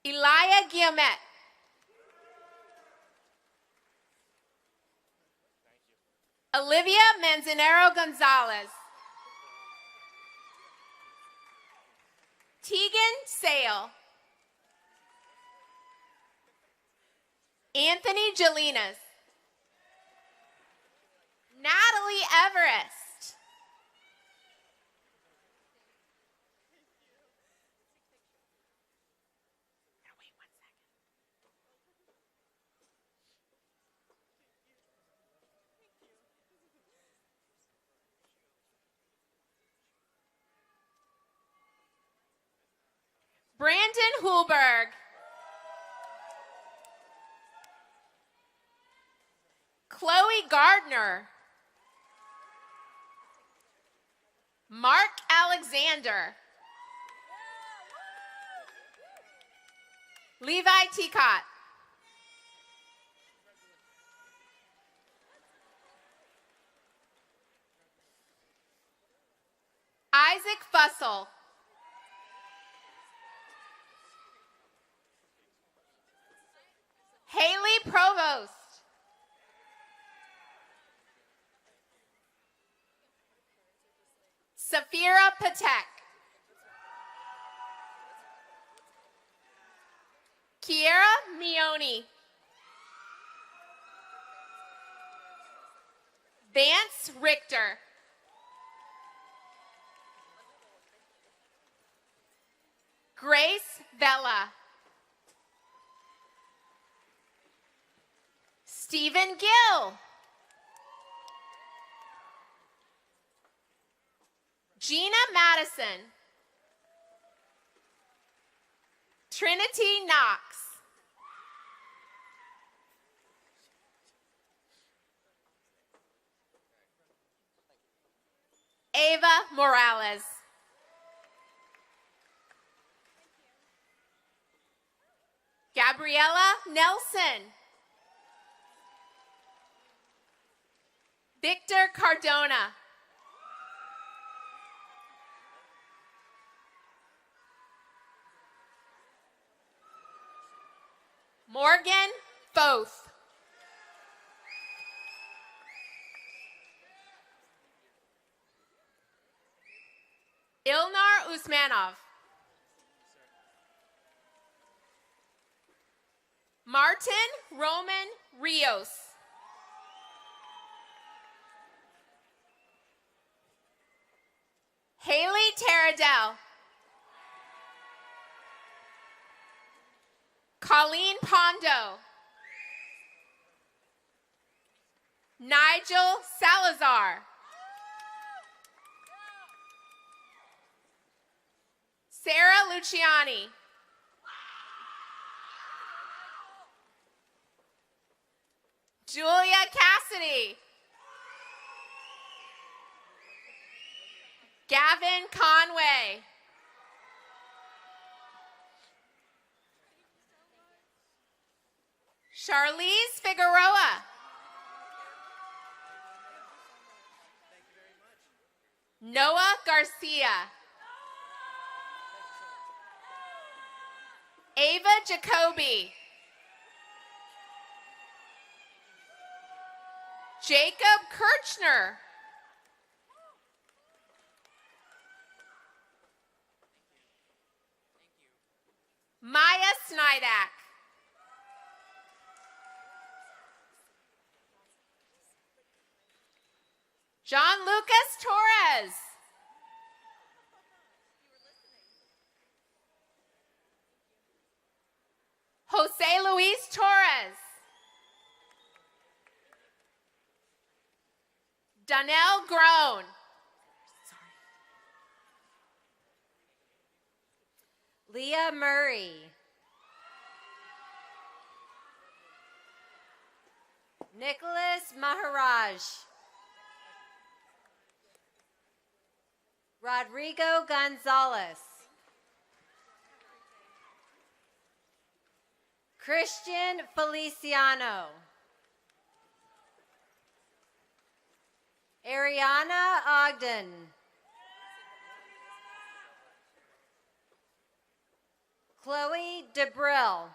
H: Elia Guillemette. Olivia Manzanero Gonzalez. Tegan Sale. Anthony Jelinas. Natalie Everest. Brandon Hulberg. Chloe Gardner. Mark Alexander. Levi Teacott. Isaac Fussell. Haley Provost. Safira Patek. Kiera Mioni. Vance Richter. Grace Vella. Stephen Gill. Gina Madison. Trinity Knox. Ava Morales. Gabriella Nelson. Victor Cardona. Morgan Foth. Ilnar Usmanov. Martin Roman Rios. Haley Taradell. Colleen Pondo. Nigel Salazar. Sarah Luciani. Julia Cassidy. Gavin Conway. Charlize Figueroa. Noah Garcia. Ava Jacoby. Jacob Kirchner. Maya Snidak. John Lucas Torres. Jose Luis Torres. Donnell Groan.
I: Leah Murray. Nicholas Maharaj. Rodrigo Gonzalez. Christian Feliciano. Ariana Ogden. Chloe DeBrill.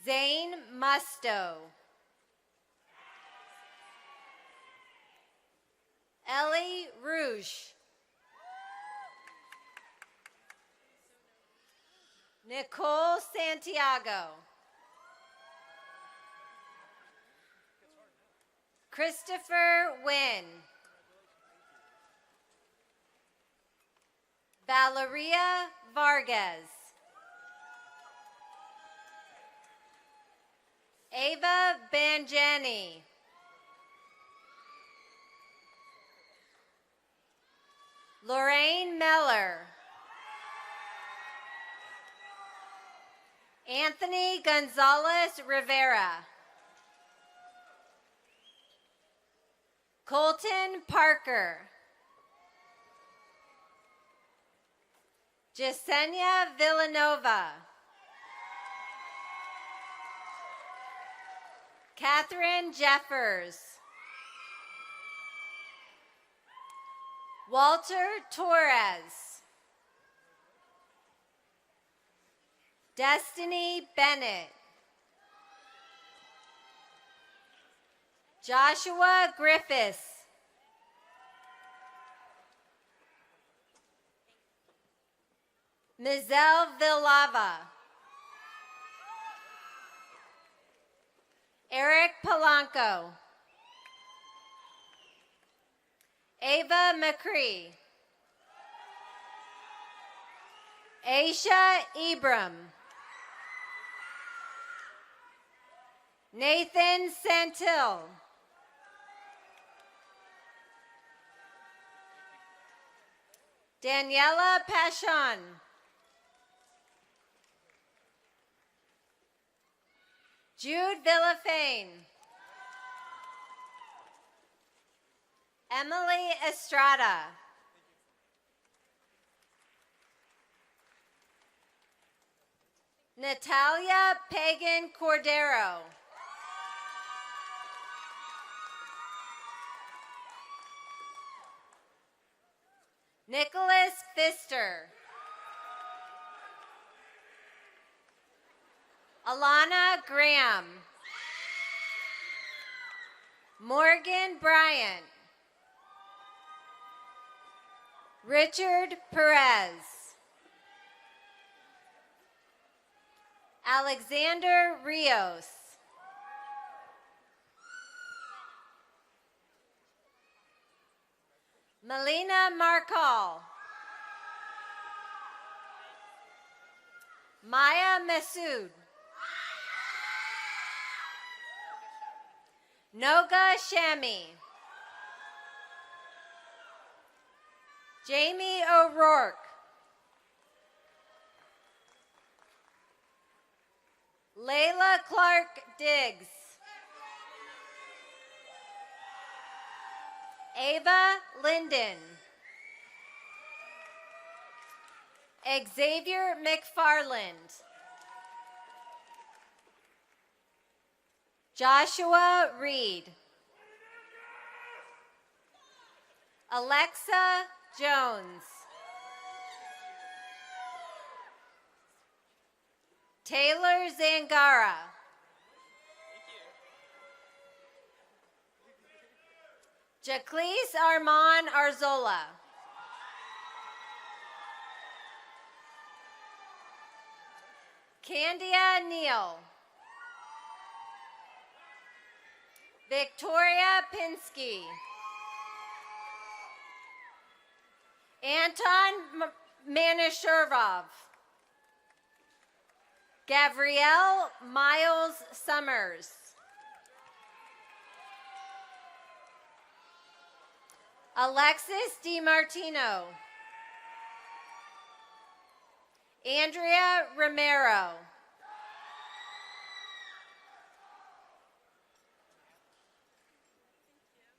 I: Zane Musto. Ellie Rouge. Nicole Santiago. Christopher Wynn. Valeria Vargas. Ava Banjani. Lorraine Miller. Anthony Gonzalez Rivera. Colton Parker. Jasenia Villanova. Catherine Jeffers. Walter Torres. Destiny Bennett. Joshua Griffiths. Mizelle Villava. Eric Polanco. Ava McCree. Aisha Ibram. Nathan Santil. Daniela Pashon. Jude Villafane. Emily Estrada. Natalia Pagan Cordero. Nicholas Pfister. Alana Graham. Morgan Bryant. Richard Perez. Alexander Rios. Melina Markal. Maya Masood. Noga Shami. Jamie O'Rourke. Layla Clark Diggs. Ava Linden. Xavier McFarland. Joshua Reed. Alexa Jones. Taylor Zangara. Jacqueline Armand Arzola. Candia Neal. Victoria Pinsky. Anton Manishurov. Gabrielle Miles Summers. Alexis DiMartino. Andrea Romero.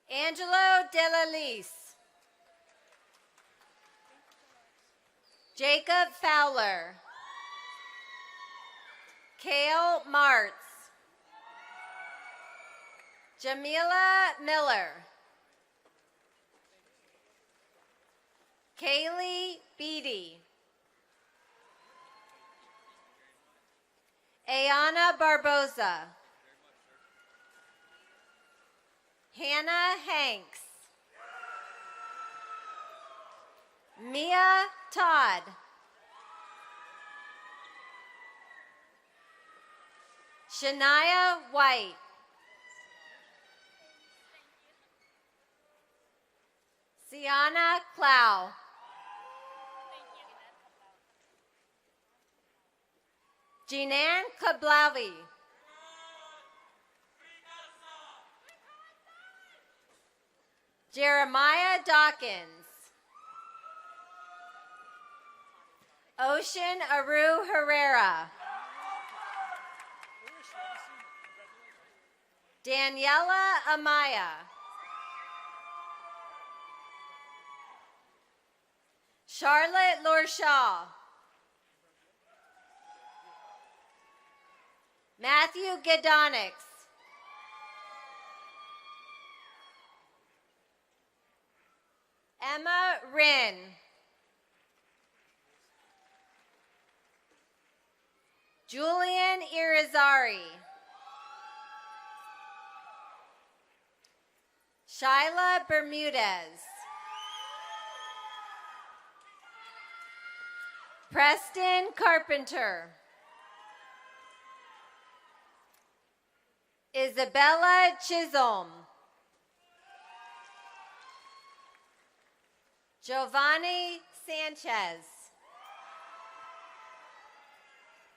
I: Angelo Delalise. Jacob Fowler. Kale Martz. Jamila Miller. Kaylee Beatty. Ayana Barboza. Hannah Hanks. Mia Todd. Shania White. Sienna Clow. Jeananne Kablavi. Jeremiah Dawkins. Ocean Aru Herrera. Daniela Amaya. Charlotte Lorshaw. Matthew Gedonix. Emma Rin. Julian Irizarry. Shyla Bermudez. Preston Carpenter. Isabella Chisholm. Giovanni Sanchez.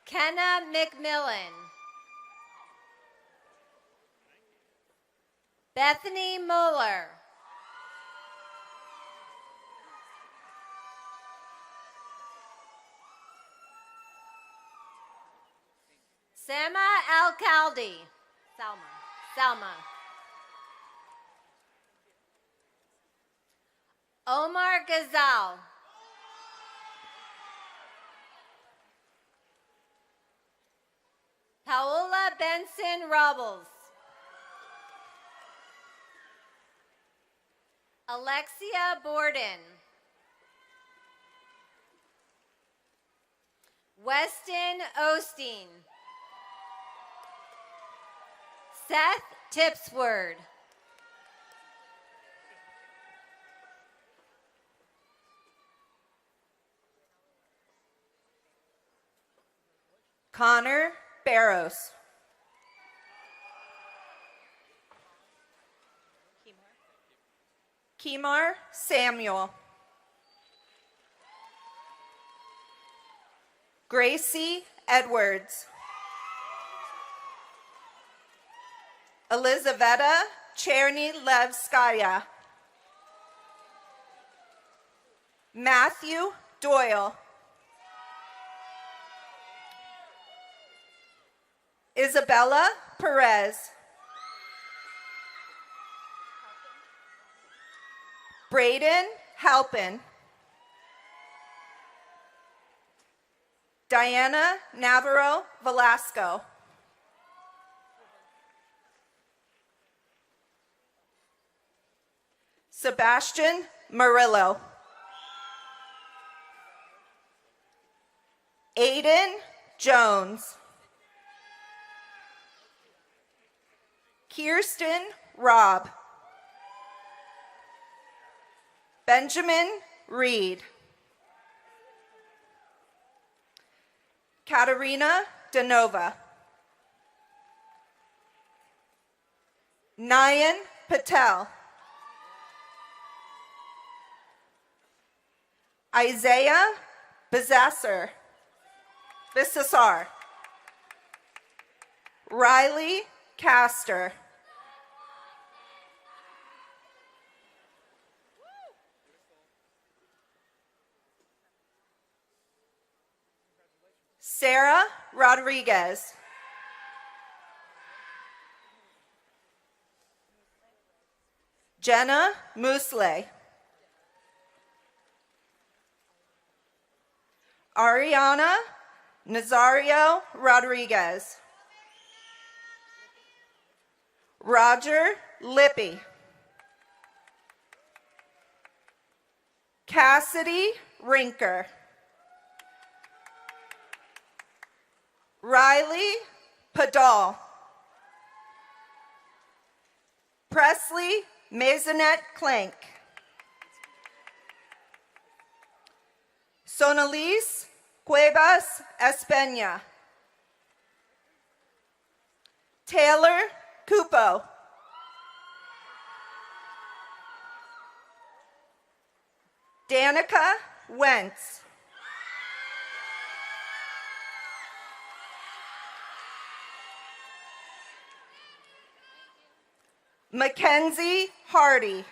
I: Kenna McMillan. Bethany Mueller. Sama Alcaldi. Salma. Omar Gazal. Paola Benson Robles. Alexia Borden. Weston Osteen. Seth Tipsword.
J: Connor Barros. Kemar Samuel. Gracie Edwards. Elizaveta Chernylevskaya. Matthew Doyle. Isabella Perez. Braden Halpin. Diana Navarro Velasco. Sebastian Murillo. Aiden Jones. Kirsten Robb. Benjamin Reed. Katerina Danova. Nayan Patel. Isaiah Bizassar. Riley Castor. Sarah Rodriguez. Jenna Musley. Ariana Nazario Rodriguez. Roger Lippy. Cassidy Rinker. Riley Padal. Presley Maisonette Clank. Sonalise Cuevas Espena. Taylor Cupo. Danica Wentz. Mackenzie Hardy.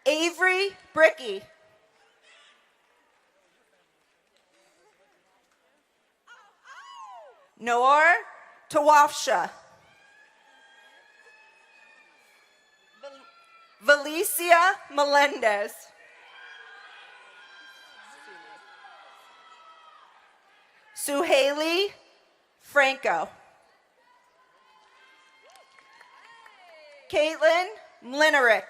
J: Avery Bricky. Noor Tawafsha. Valicia Melendez. Suhaili Franco. Caitlin Mlinarick.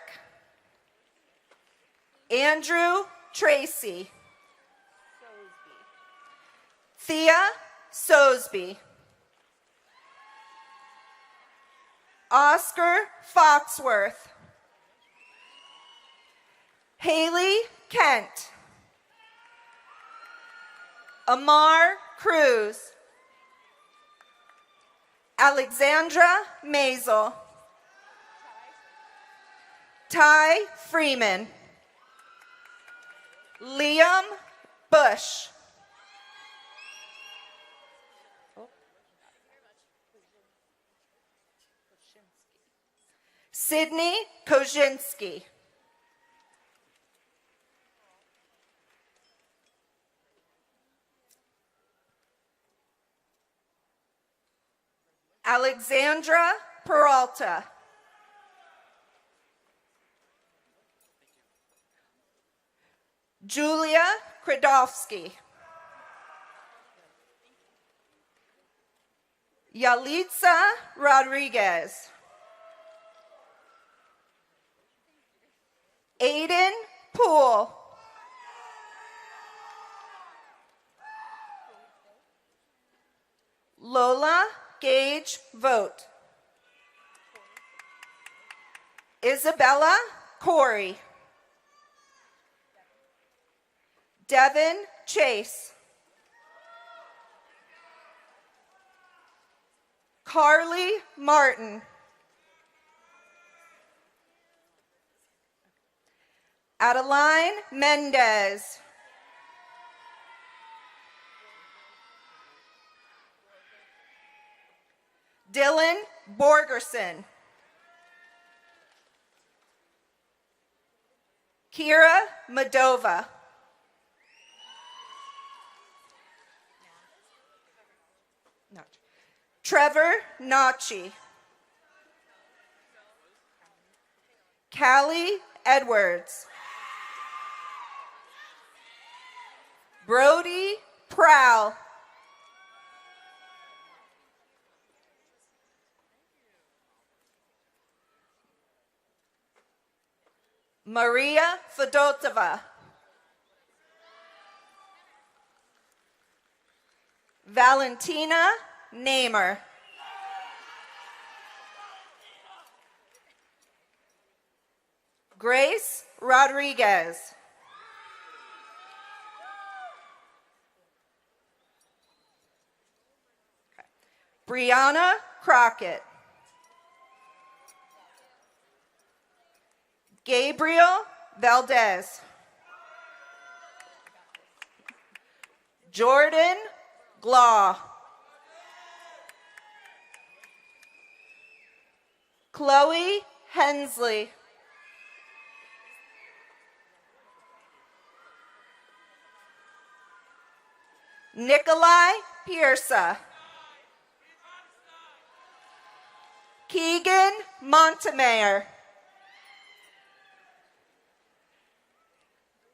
J: Andrew Tracy. Thea Sosby. Oscar Foxworth. Haley Kent. Amar Cruz. Alexandra Mazel. Ty Freeman. Liam Bush. Sydney Kozinski. Alexandra Peralta. Julia Kradovsky. Yalitza Rodriguez. Aiden Poole. Lola Gage Vote. Isabella Corey. Devin Chase. Carly Martin. Adeline Mendez. Dylan Borgerson. Kira Madova. Trevor Nachi. Callie Edwards. Brody Prowl. Maria Fedotova. Valentina Namer. Grace Rodriguez. Brianna Crockett. Gabriel Valdez. Jordan Glaw. Chloe Hensley. Nikolai Pierce. Keegan Montemayor.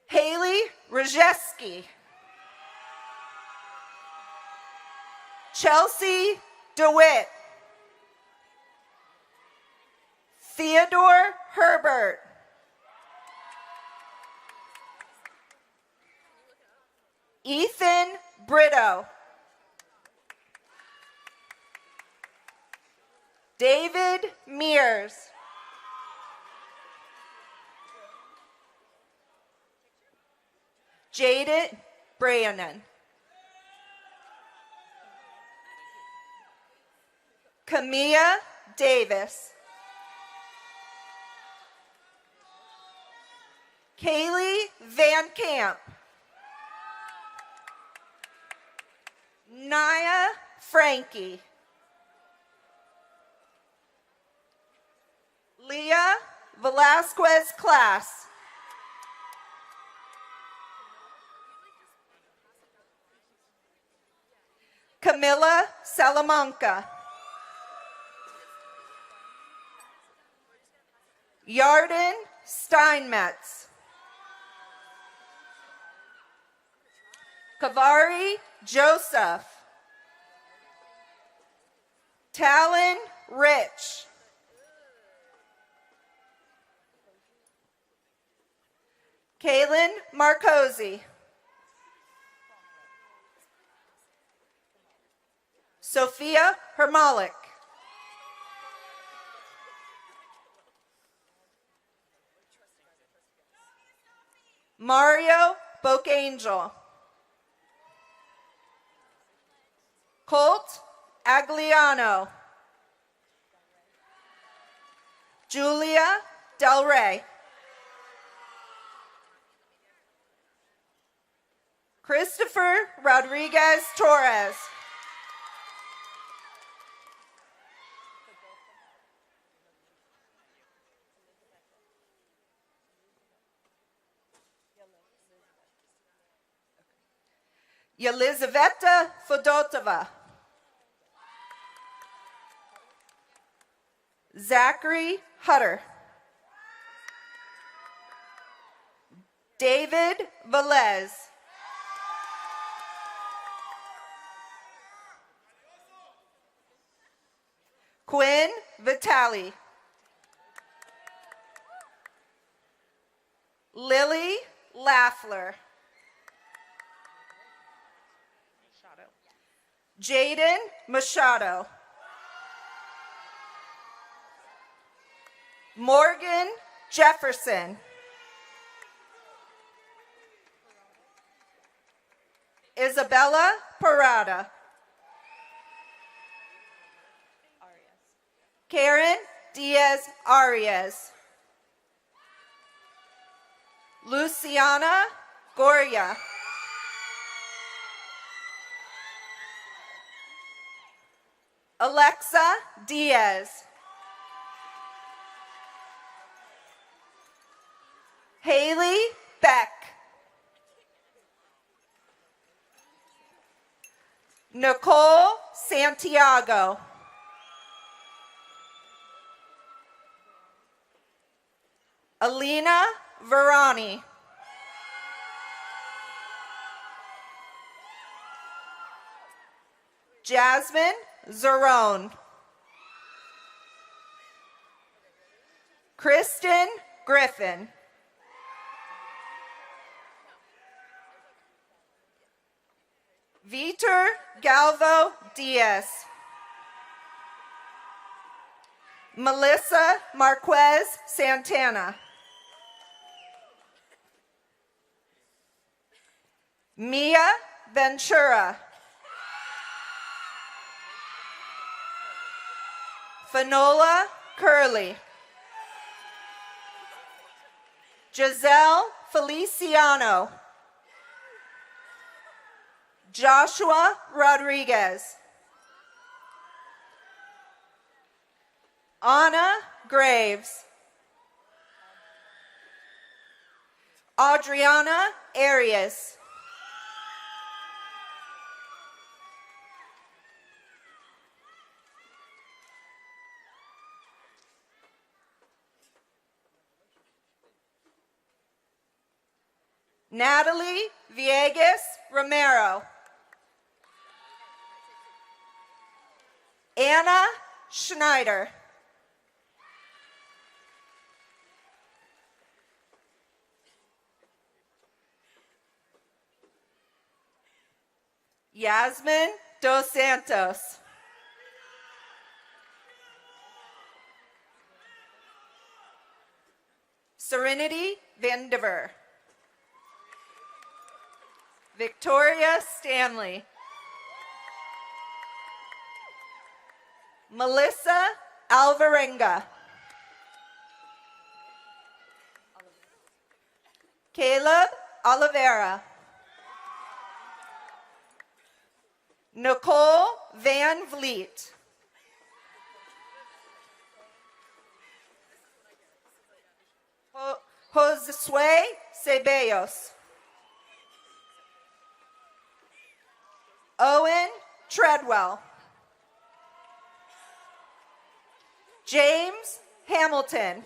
J: Haley Rzeski. Chelsea DeWitt. Theodore Herbert. Ethan Brito. David Mears. Jaded Brannon. Camilla Davis. Kaylee Van Camp. Naya Frankie. Leah Velasquez Class. Camilla Salamanca. Yarden Steinmetz. Kavari Joseph. Talon Rich. Kaylin Marcosi. Sophia Hermalik. Mario Bokangel. Colt Agliano. Julia Del Rey. Christopher Rodriguez Torres. Yelizaveta Fedotova. Zachary Hutter. David Velez. Quinn Vitale. Lily Laffler. Jaden Machado. Morgan Jefferson. Isabella Parada. Karen Diaz Arias. Luciana Goria. Alexa Diaz. Haley Beck. Nicole Santiago. Alina Verani. Jasmine Zerone. Kristen Griffin. Vitor Galvo Diaz. Melissa Marquez Santana. Mia Ventura. Fanola Curley. Giselle Feliciano. Joshua Rodriguez. Anna Graves. Adriana Arias. Natalie Villegas Romero. Anna Schneider. Yasmin Dos Santos. Serenity Vandiver. Victoria Stanley. Melissa Alvarenga. Caleb Oliveira. Nicole Van Vliet. Josue Ceballos. Owen Treadwell. James Hamilton.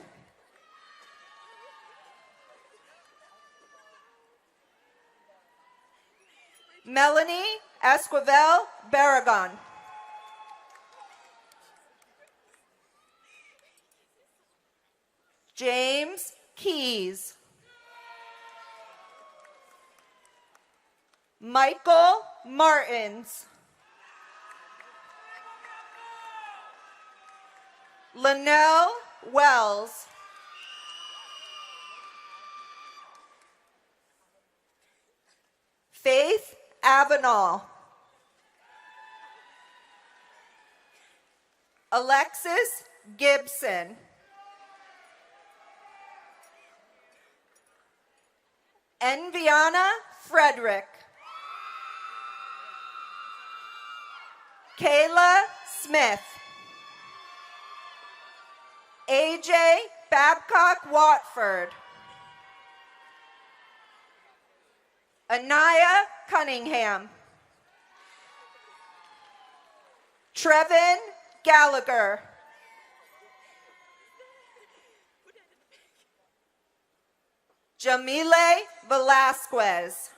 J: Melanie Esquivel Barragon. James Keys. Michael Martins. Linnell Wells. Faith Avenal. Alexis Gibson. Enviana Frederick. Kayla Smith. AJ Babcock Watford. Anaya Cunningham. Trevin Gallagher. Jamile Velasquez.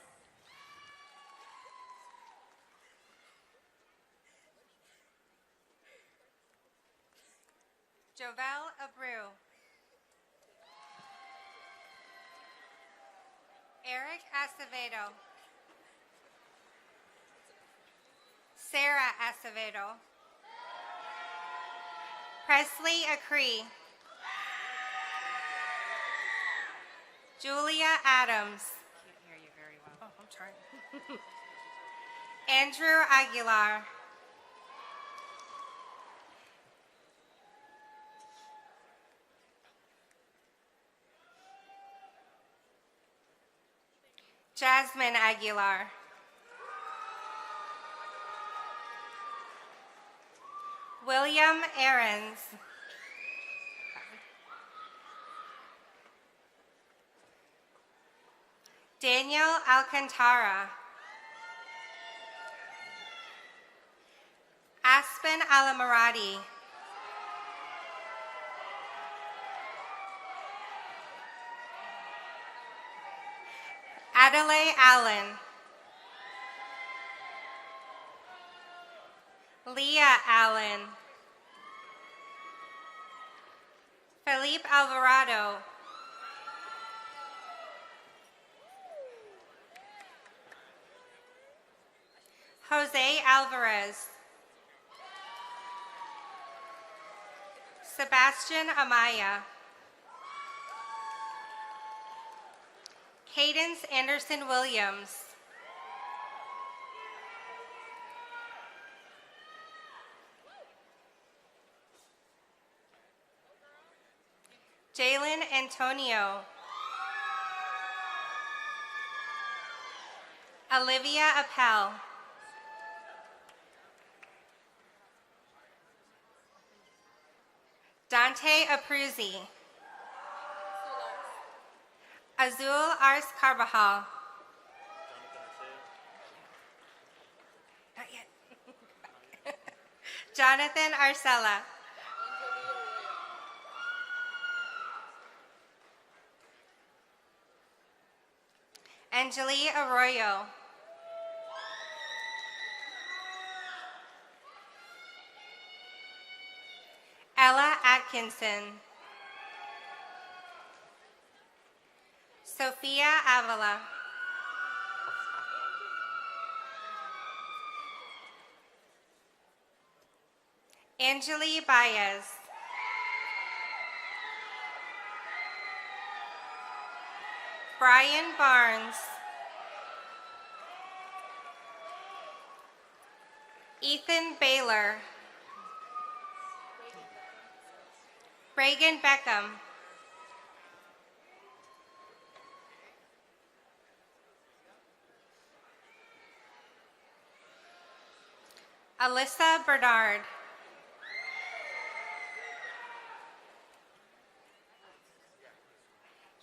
B: Jovel Abreu. Eric Acevedo. Sarah Acevedo. Presley Acree. Julia Adams. Can't hear you very well. Oh, I'm trying. Andrew Aguilar. Jasmine Aguilar. William Aarons. Daniel Alcantara. Aspen Alamarati. Adelaide Allen. Leah Allen. Felipe Alvarado. Jose Alvarez. Sebastian Amaya. Cadence Anderson Williams. Jalen Antonio. Olivia Appel. Dante Abruzzi. Azul Ars Carvajal. Not yet. Jonathan Arcella. Angeli Arroyo. Ella Atkinson. Sophia Avila. Angeli Baez. Brian Barnes. Ethan Baylor. Reagan Beckham. Alyssa Bernard.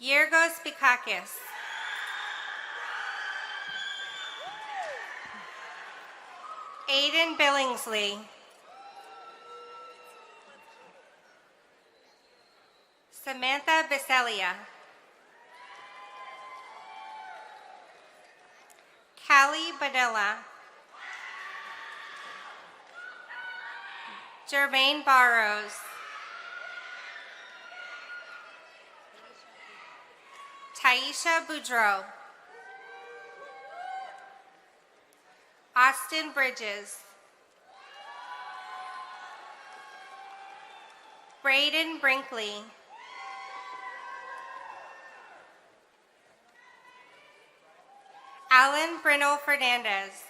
B: Yergos Pikakis. Aiden Billingsley. Samantha Biselia. Callie Badilla. Jermaine Barrows. Taisha Boudreau. Austin Bridges. Braden Brinkley. Alan Brino Fernandez.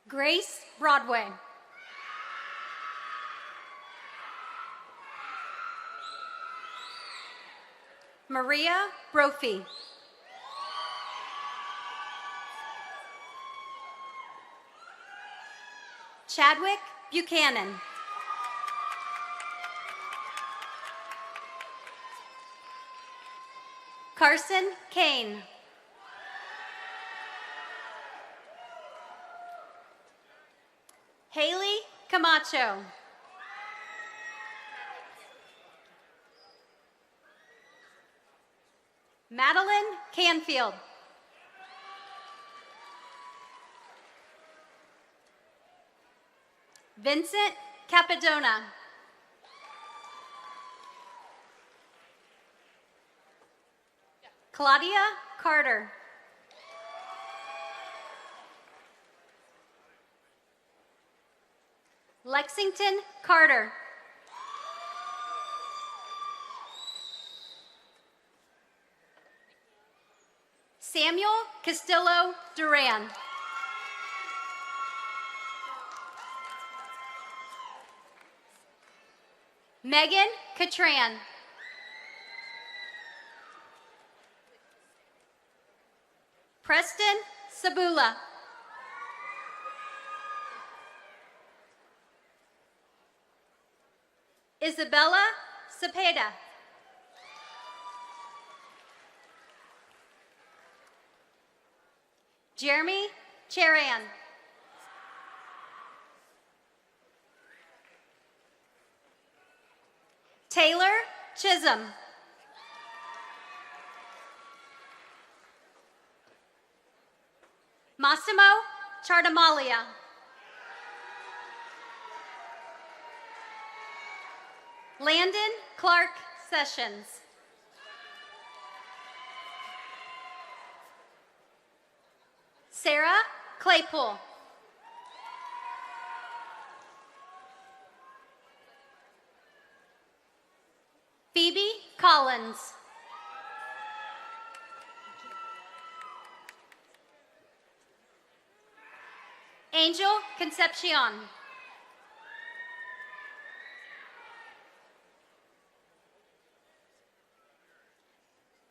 K: Grace Broadway. Maria Brophy. Chadwick Buchanan. Carson Kane. Haley Camacho. Madeline Canfield. Vincent Capadona. Claudia Carter. Lexington Carter. Samuel Castillo Duran. Megan Catran. Preston Sabula. Isabella Cepeda. Jeremy Charan. Taylor Chisholm. Massimo Chardamalia. Landon Clark Sessions. Sarah Claypool. Phoebe Collins. Angel Concepcion.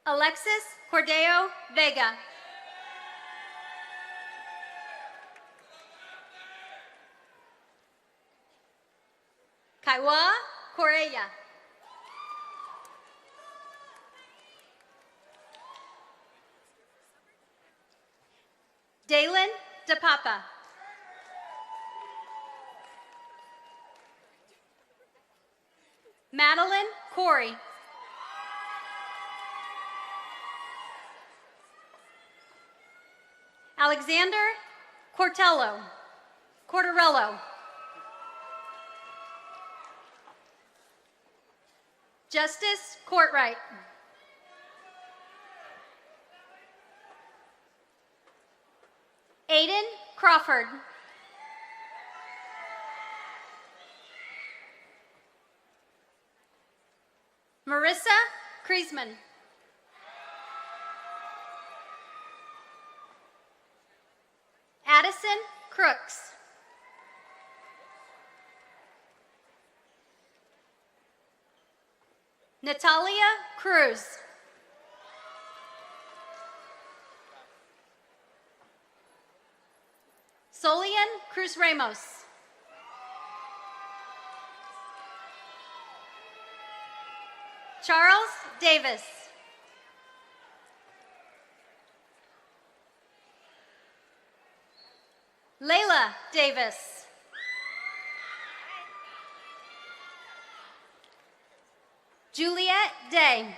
K: Alexis Cordeo Vega. Kaiwa Correa. Dalen DePapa. Madeline Corey. Alexander Cordarello. Justice Courtright. Aiden Crawford. Marissa Kriesman. Addison Crooks. Natalia Cruz. Solian Cruz Ramos. Charles Davis. Layla Davis. Juliet Day.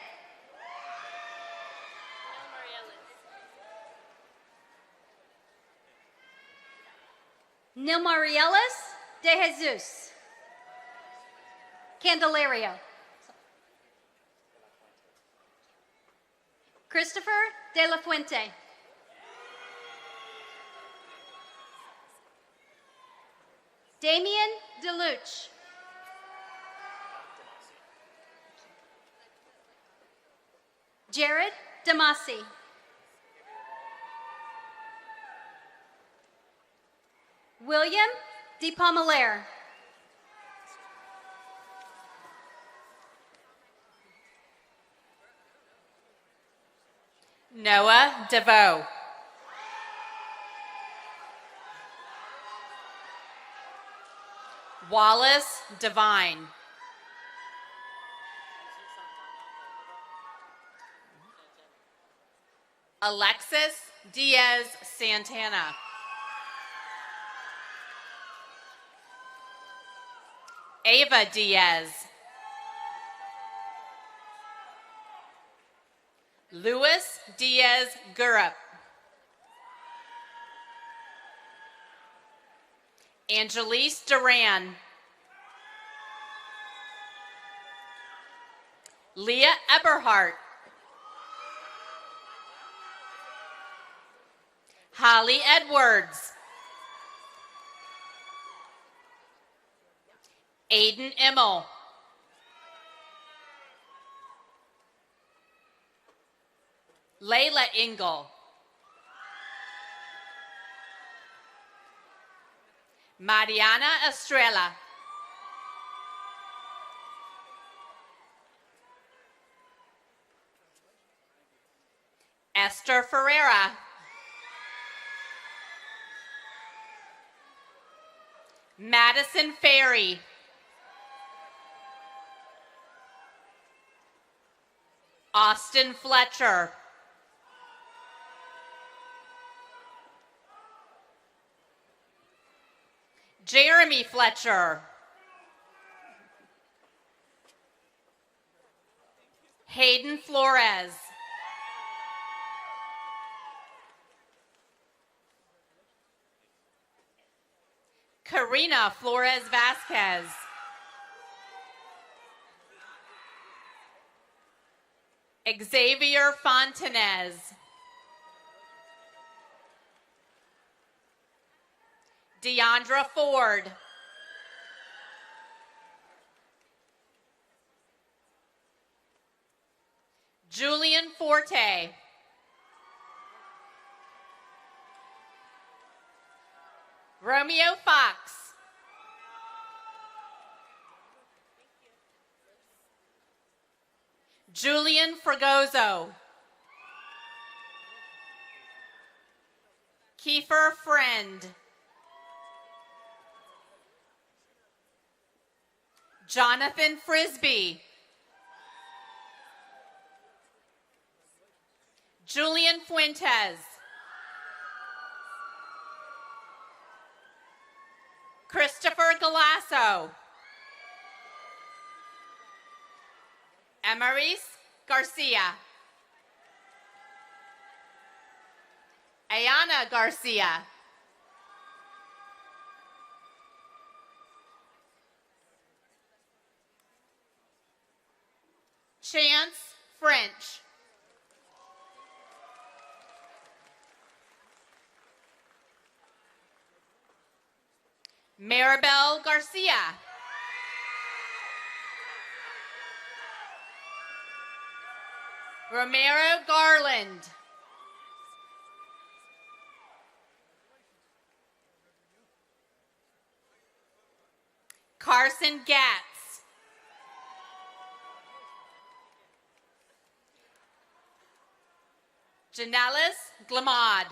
K: Nilmarielis De Jesus. Candelario. Christopher De La Fuente. Damien DeLuch. Jared Damasi. William DePomelere.
H: Noah DeVoe. Wallace Devine. Alexis Diaz Santana. Ava Diaz. Luis Diaz Gurup. Angelise Duran. Leah Eberhardt. Holly Edwards. Aiden Immel. Layla Engel. Mariana Estrella. Esther Ferreira. Madison Ferry. Austin Fletcher. Jeremy Fletcher. Hayden Flores. Karina Flores Vasquez. Xavier Fontanez. Deandra Ford. Julian Forte. Romeo Fox. Julian Fragoso. Kiefer Friend. Jonathan Frisbee. Julian Fuentes. Christopher Galasso. Emeris Garcia. Ayana Garcia. Chance French. Maribel Garcia. Romero Garland. Carson Gatz. Janelis Glamad.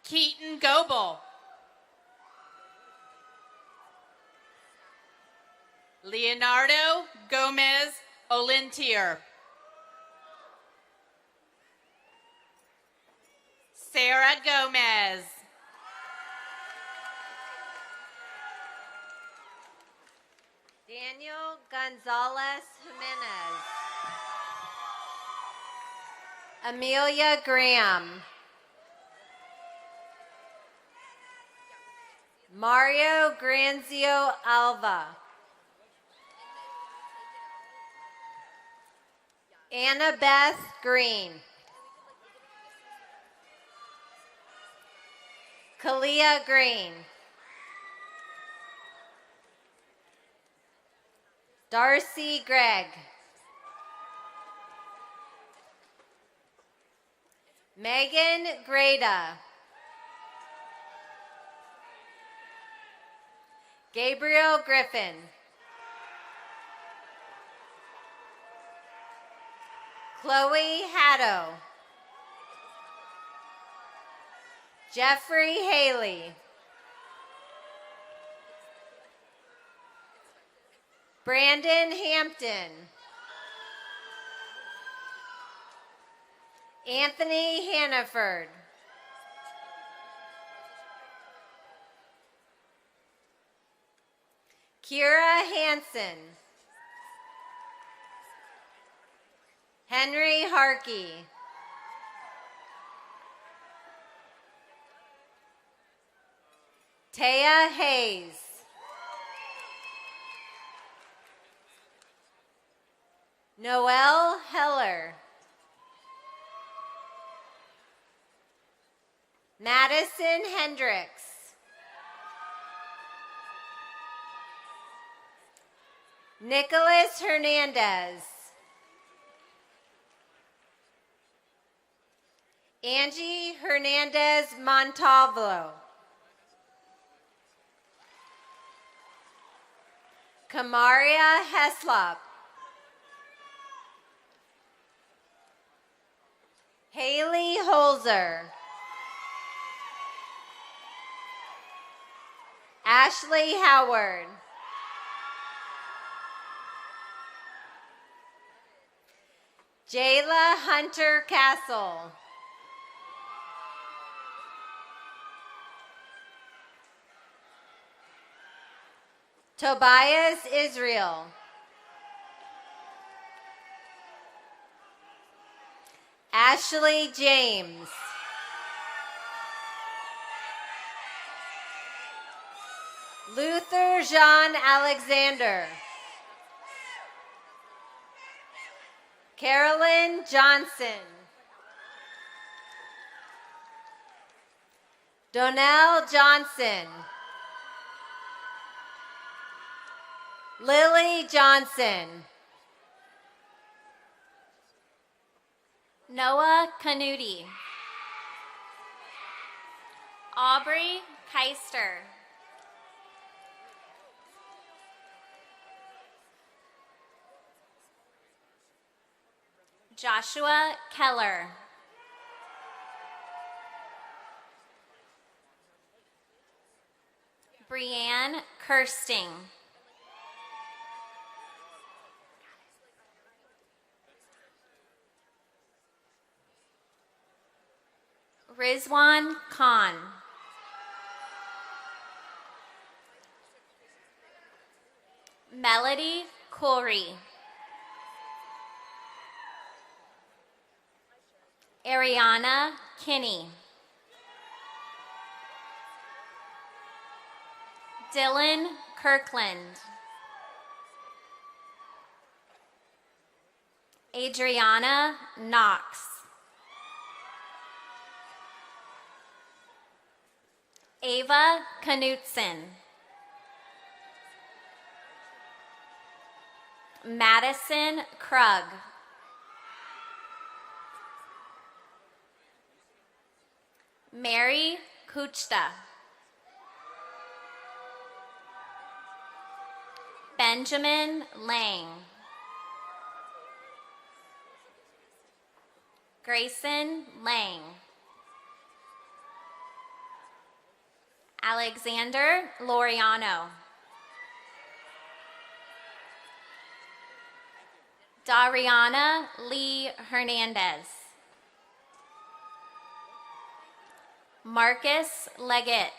H: Keaton Goebel. Leonardo Gomez Olintier. Sarah Gomez.
I: Daniel Gonzalez Jimenez. Amelia Graham. Mario Granzio Alva. Annabeth Green. Kalia Green. Darcy Gregg. Megan Grada. Gabriel Griffin. Chloe Haddo. Jeffrey Haley. Brandon Hampton. Anthony Hannaford. Kira Hansen. Henry Harkey. Taya Hayes. Noelle Heller. Madison Hendricks. Nicholas Hernandez. Angie Hernandez Montalvo. Kamaria Heslop. Haley Holzer. Ashley Howard. Jayla Hunter Castle. Tobias Israel. Ashley James. Luther Jean Alexander. Carolyn Johnson. Donnell Johnson. Lily Johnson.
K: Noah Canuti. Aubrey Keister. Joshua Keller. Brianne Kirsting. Rizwan Khan. Melody Corey. Ariana Kinney. Dylan Kirkland. Adriana Knox. Ava Knutson. Madison Krug. Mary Kuchta. Benjamin Lang. Grayson Lang. Alexander Loriano. Dariana Lee Hernandez. Marcus Leggett.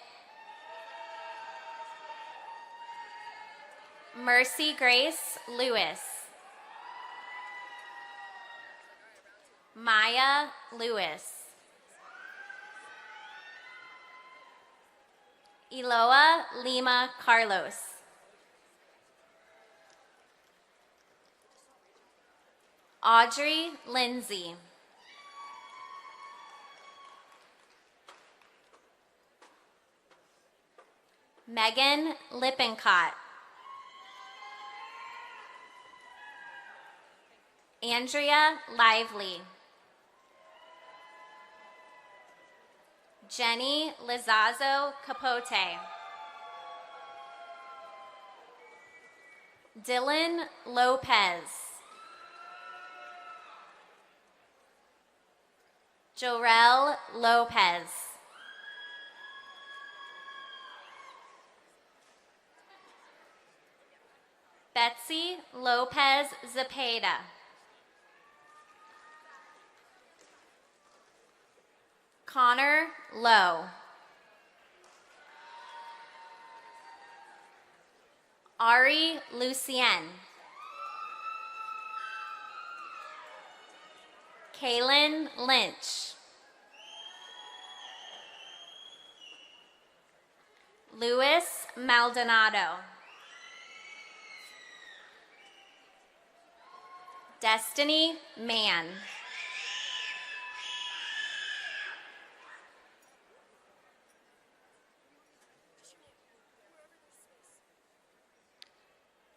K: Mercy Grace Lewis. Maya Lewis. Eloa Lima Carlos. Audrey Lindsay. Megan Lippincott. Andrea Lively. Jenny Lizazo Capote. Dylan Lopez. Jorel Lopez. Betsy Lopez Zepeda. Connor Lowe. Ari Lucien. Kaylin Lynch. Luis Maldonado. Destiny Mann.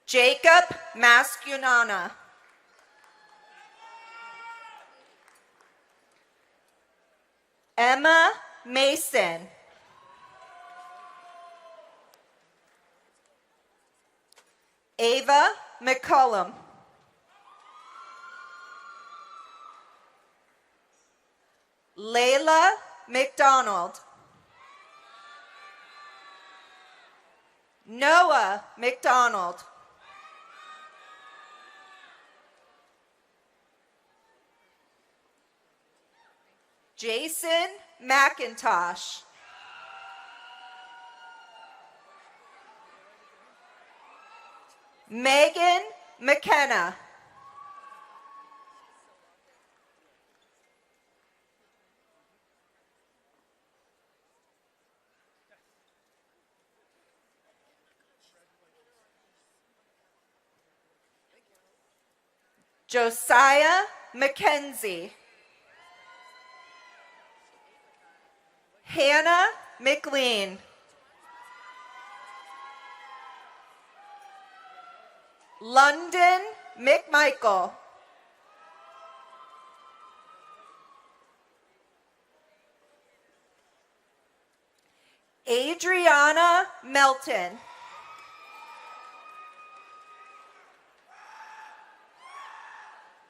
J: Jacob Mascunana. Emma Mason. Ava McCullum. Layla McDonald. Noah McDonald. Jason McIntosh. Megan McKenna. Josiah McKenzie. Hannah McLean. London McMichael. Adriana Melton.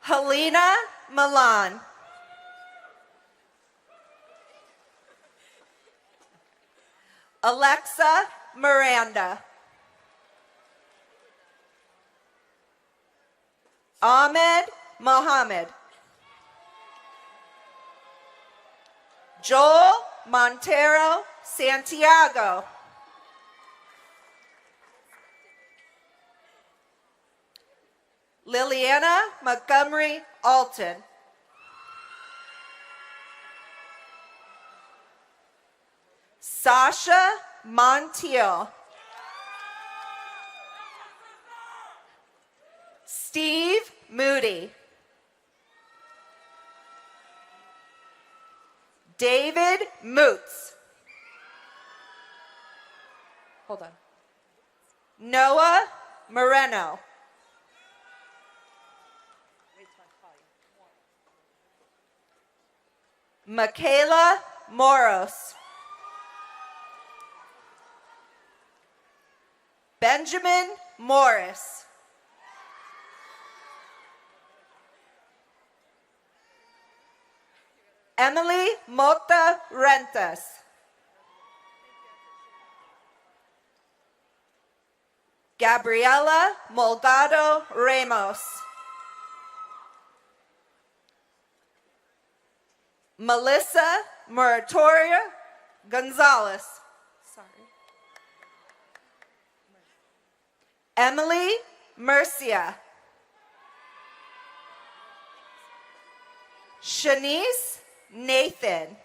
J: Helena Milan. Alexa Miranda. Ahmed Mohammed. Joel Montero Santiago. Liliana Montgomery Alton. Sasha Montiel. Steve Moody. David Moots.
A: Hold on.
J: Noah Moreno. Michaela Moros. Benjamin Morris. Emily Mota Rentas. Gabriela Moldado Ramos. Melissa Moratoria Gonzalez.
A: Sorry.
J: Emily Mercia. Shanice Nathan.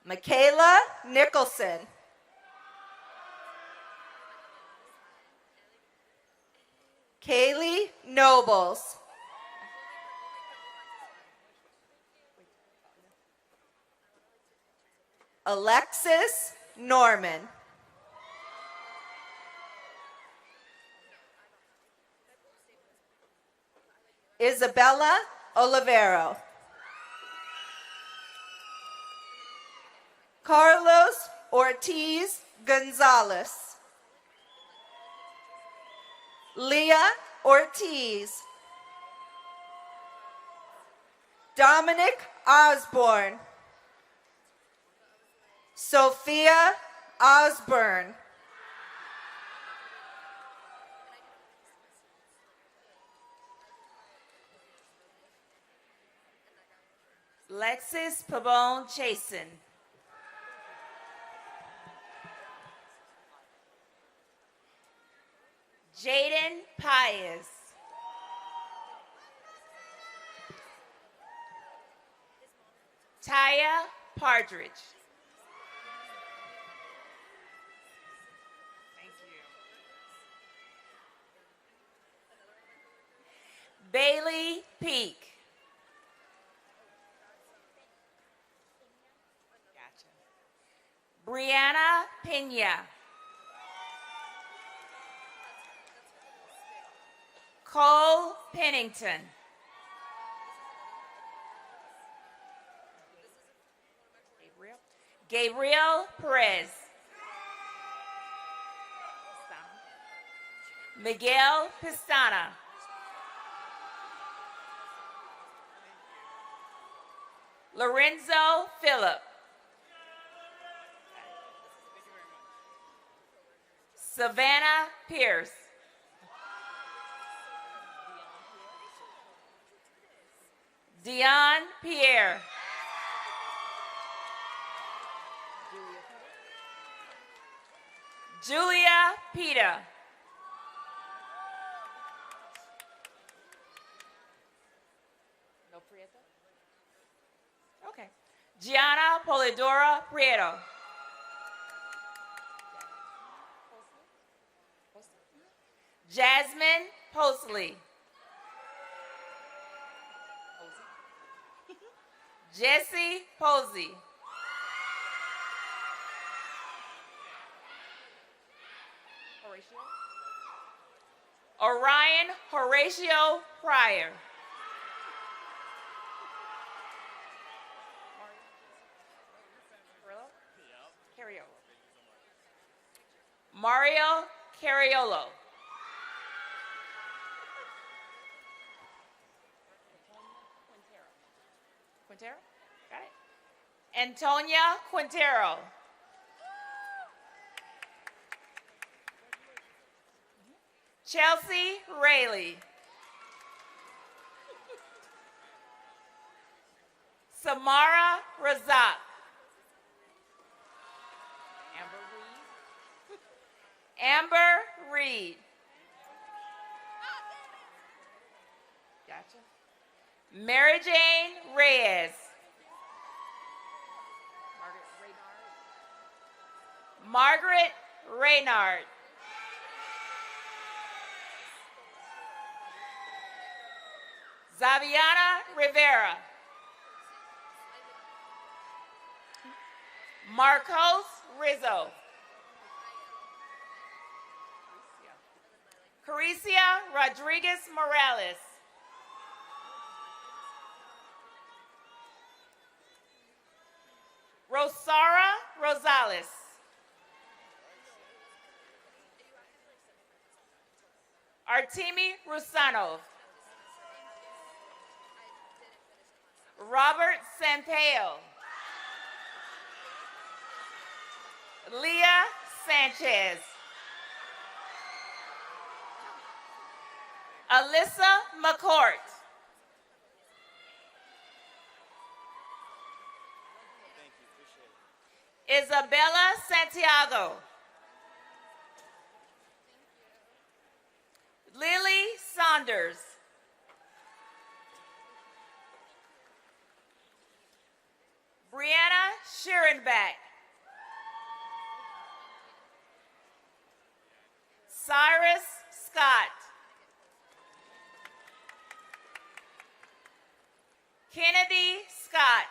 J: Michaela Nicholson. Kaylee Nobles. Alexis Norman. Isabella Olivero. Carlos Ortiz Gonzalez. Leah Ortiz. Dominic Osborne. Sophia Osborne.
L: Lexis Pabon Chasen. Jaden Pius. Taya Partridge. Thank you. Bailey Peak. Gotcha. Brianna Pena. Cole Pennington. Gabriel Perez. Miguel Pistana. Lorenzo Phillip. Savannah Pierce. Dion Pierre. Julia Pita. No Prieto? Okay. Gianna Polidora Prieto. Jasmine Posley. Jesse Posey. Orion Horatio Pryor. Mario Cariolo. Quintero? Got it. Antonia Quintero. Chelsea Rayleigh. Samara Razak. Amber Reed. Gotcha. Mary Jane Reyes. Margaret Reynard. Zaviana Rivera. Marcos Rizzo. Caricia Rodriguez Morales. Rosara Rosales. Artemi Rusano. Robert Sampaio. Leah Sanchez. Alyssa McCourt. Isabella Santiago. Lily Saunders. Brianna Scherenbeck. Cyrus Scott. Kennedy Scott.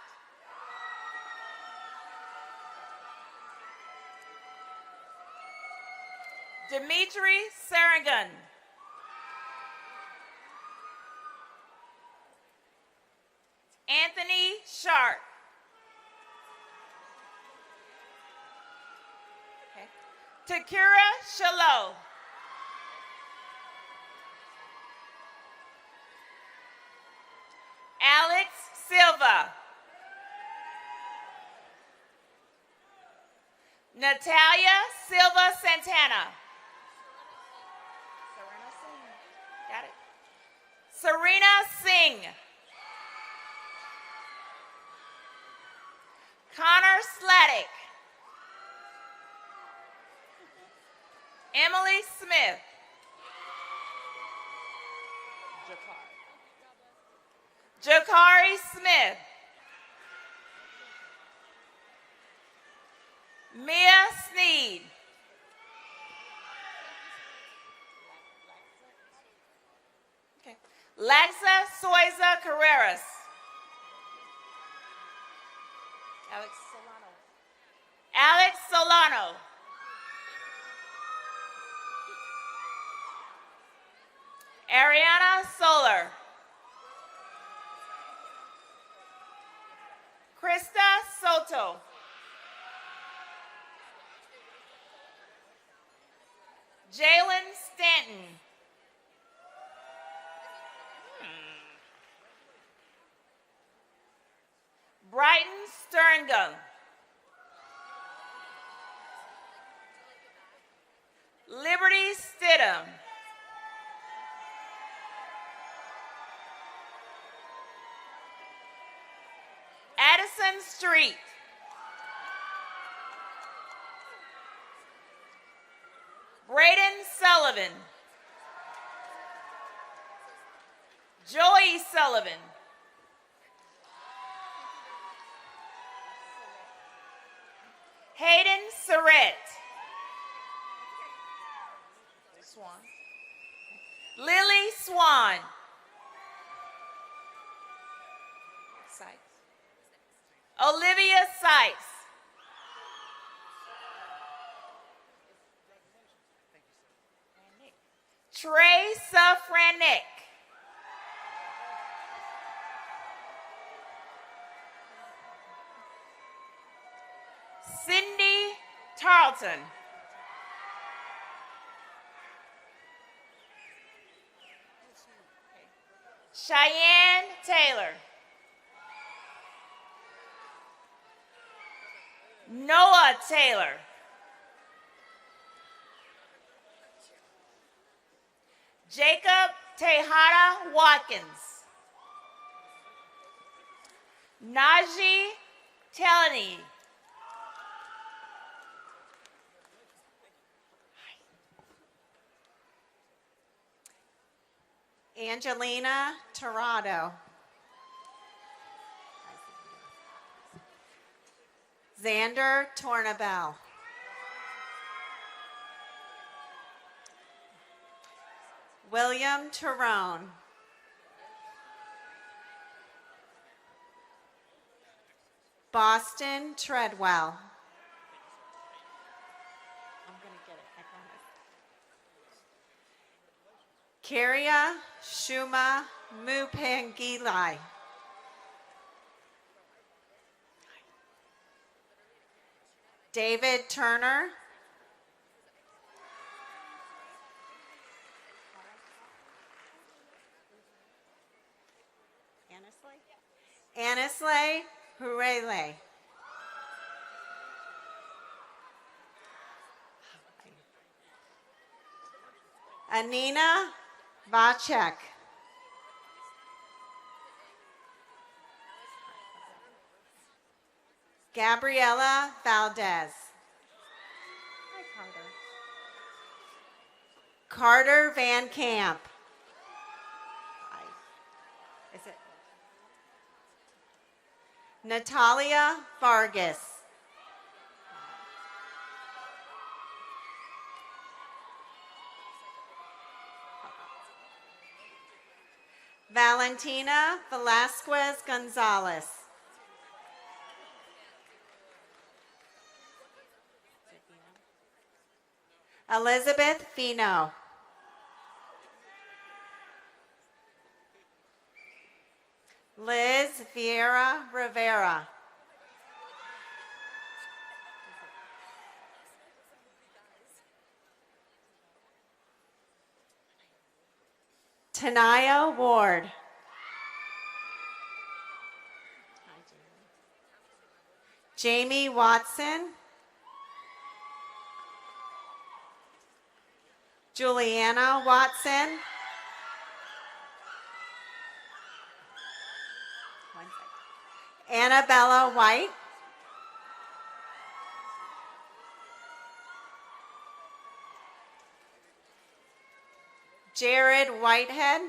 L: Dimitri Sarangan. Anthony Sharp. Takira Shalom. Alex Silva. Natalia Silva Santana. Got it. Serena Singh. Connor Sladdick. Emily Smith. Jakari Smith. Mia Sneed. Okay. Laxa Soiza Carreras. Alex Solano. Alex Solano. Ariana Solar. Krista Soto. Jalen Stanton. Brighton Sterngo. Liberty Stidham. Addison Street. Braden Sullivan. Joey Sullivan. Hayden Surratt. Swan. Lily Swan. Sykes. Olivia Sykes. Trey Safranek. Cindy Tarleton. Cheyenne Taylor. Noah Taylor. Jacob Tejada Watkins. Najee Telany.
I: Angelina Torado. Xander Tornabell. William Tyrone. Boston Treadwell. I'm going to get it, I promise. Kiria Shuma Mupangilai. David Turner. Anisley Hurele. Anina Vacek. Gabriela Valdez. Carter Van Camp. Is it? Natalia Vargas. Valentina Velasquez Gonzalez. Elizabeth Fino. Liz Vieira Rivera. Tanaya Ward. Jamie Watson. Juliana Watson. Annabella White. Jared Whitehead.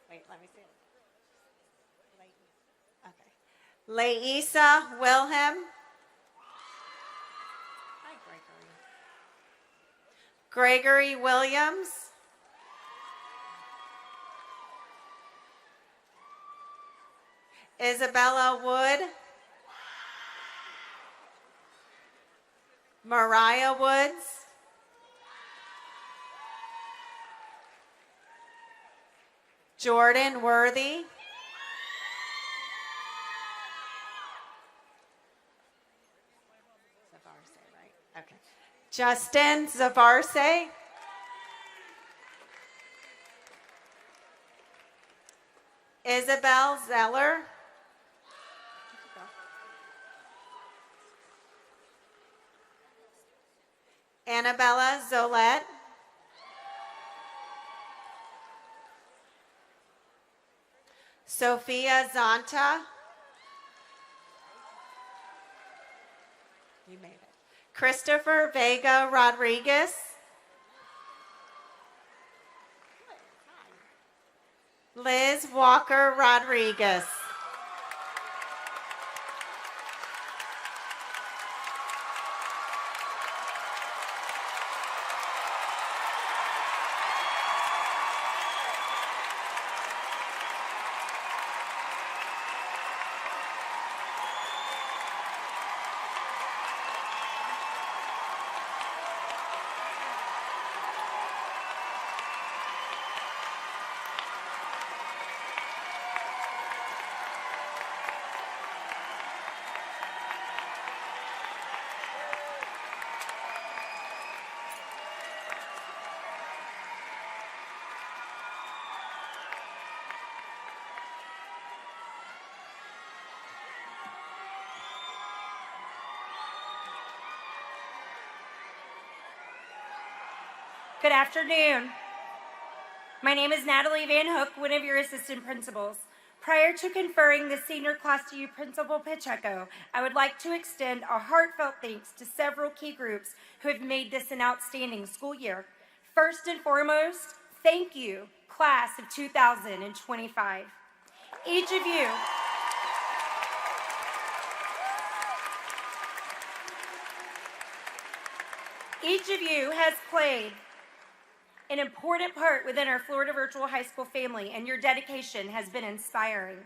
I: Wait, let me see it. Okay. Laisa Wilhelm. Hi, Gregory Williams. Isabella Wood. Mariah Woods. Jordan Worthy. Zavarse, right? Okay. Justin Zavarse. Isabel Zeller. Annabella Zolette. Sophia Zonta. You made it. Christopher Vega Rodriguez. Liz Walker Rodriguez.
M: Good afternoon. My name is Natalie Van Hook, one of your assistant principals. Prior to conferring the senior class to you, Principal Pacheco, I would like to extend a heartfelt thanks to several key groups who have made this an outstanding school year. First and foremost, thank you, class of 2025. Each of you has played an important part within our Florida Virtual High School family, and your dedication has been inspiring.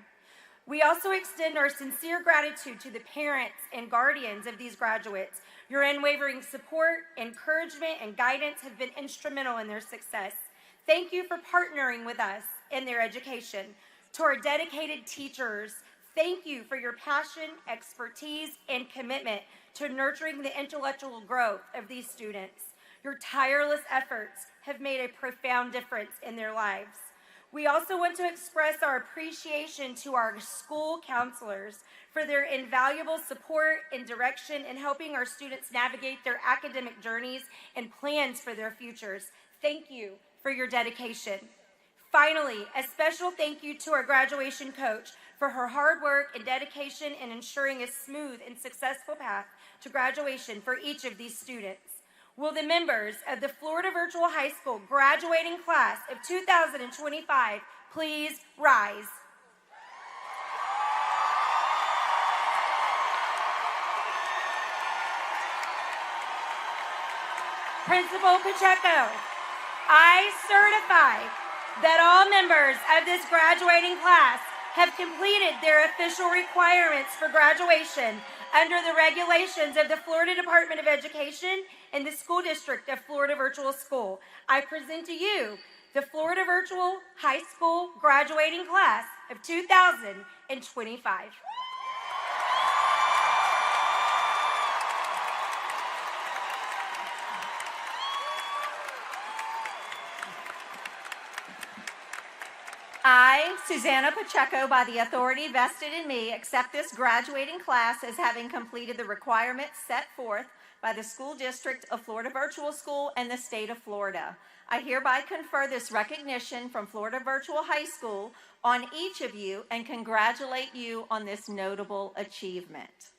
M: We also extend our sincere gratitude to the parents and guardians of these graduates. Your unwavering support, encouragement, and guidance have been instrumental in their success. Thank you for partnering with us in their education. To our dedicated teachers, thank you for your passion, expertise, and commitment to nurturing the intellectual growth of these students. Your tireless efforts have made a profound difference in their lives. We also want to express our appreciation to our school counselors for their invaluable support and direction in helping our students navigate their academic journeys and plans for their futures. Thank you for your dedication. Finally, a special thank you to our graduation coach for her hard work and dedication in ensuring a smooth and successful path to graduation for each of these students. Will the members of the Florida Virtual High School graduating class of 2025 please rise. Principal Pacheco, I certify that all members of this graduating class have completed their official requirements for graduation under the regulations of the Florida Department of Education and the School District of Florida Virtual School. I present to you the Florida Virtual High School graduating class of 2025.
G: I, Susanna Pacheco, by the authority vested in me, accept this graduating class as having completed the requirements set forth by the School District of Florida Virtual School and the state of Florida. I hereby confer this recognition from Florida Virtual High School on each of you and congratulate you on this notable achievement.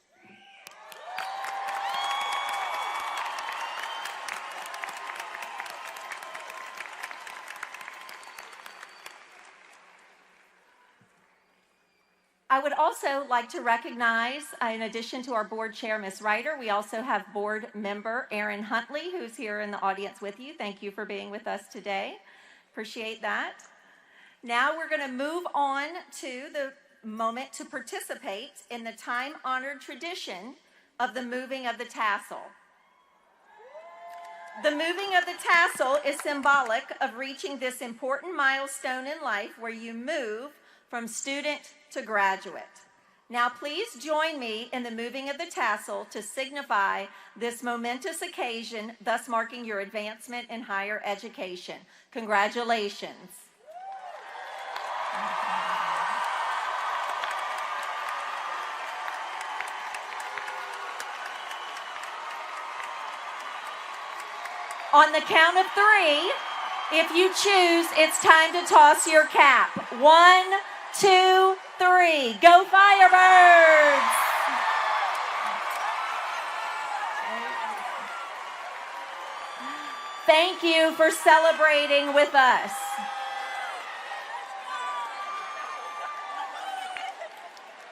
G: I would also like to recognize, in addition to our board chair, Ms. Ryder, we also have board member Erin Huntley, who's here in the audience with you. Thank you for being with us today. Appreciate that. Now we're going to move on to the moment to participate in the time-honored tradition of the moving of the tassel. The moving of the tassel is symbolic of reaching this important milestone in life where you move from student to graduate. Now please join me in the moving of the tassel to signify this momentous occasion, thus marking your advancement in higher education. Congratulations. On the count of 3, if you choose, it's time to toss your cap. 1, 2, 3. Go Firebirds! Thank you for celebrating with us.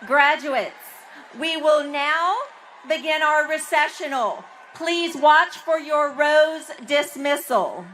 G: Graduates, we will now begin our recessional. Please watch for your rose dismissal.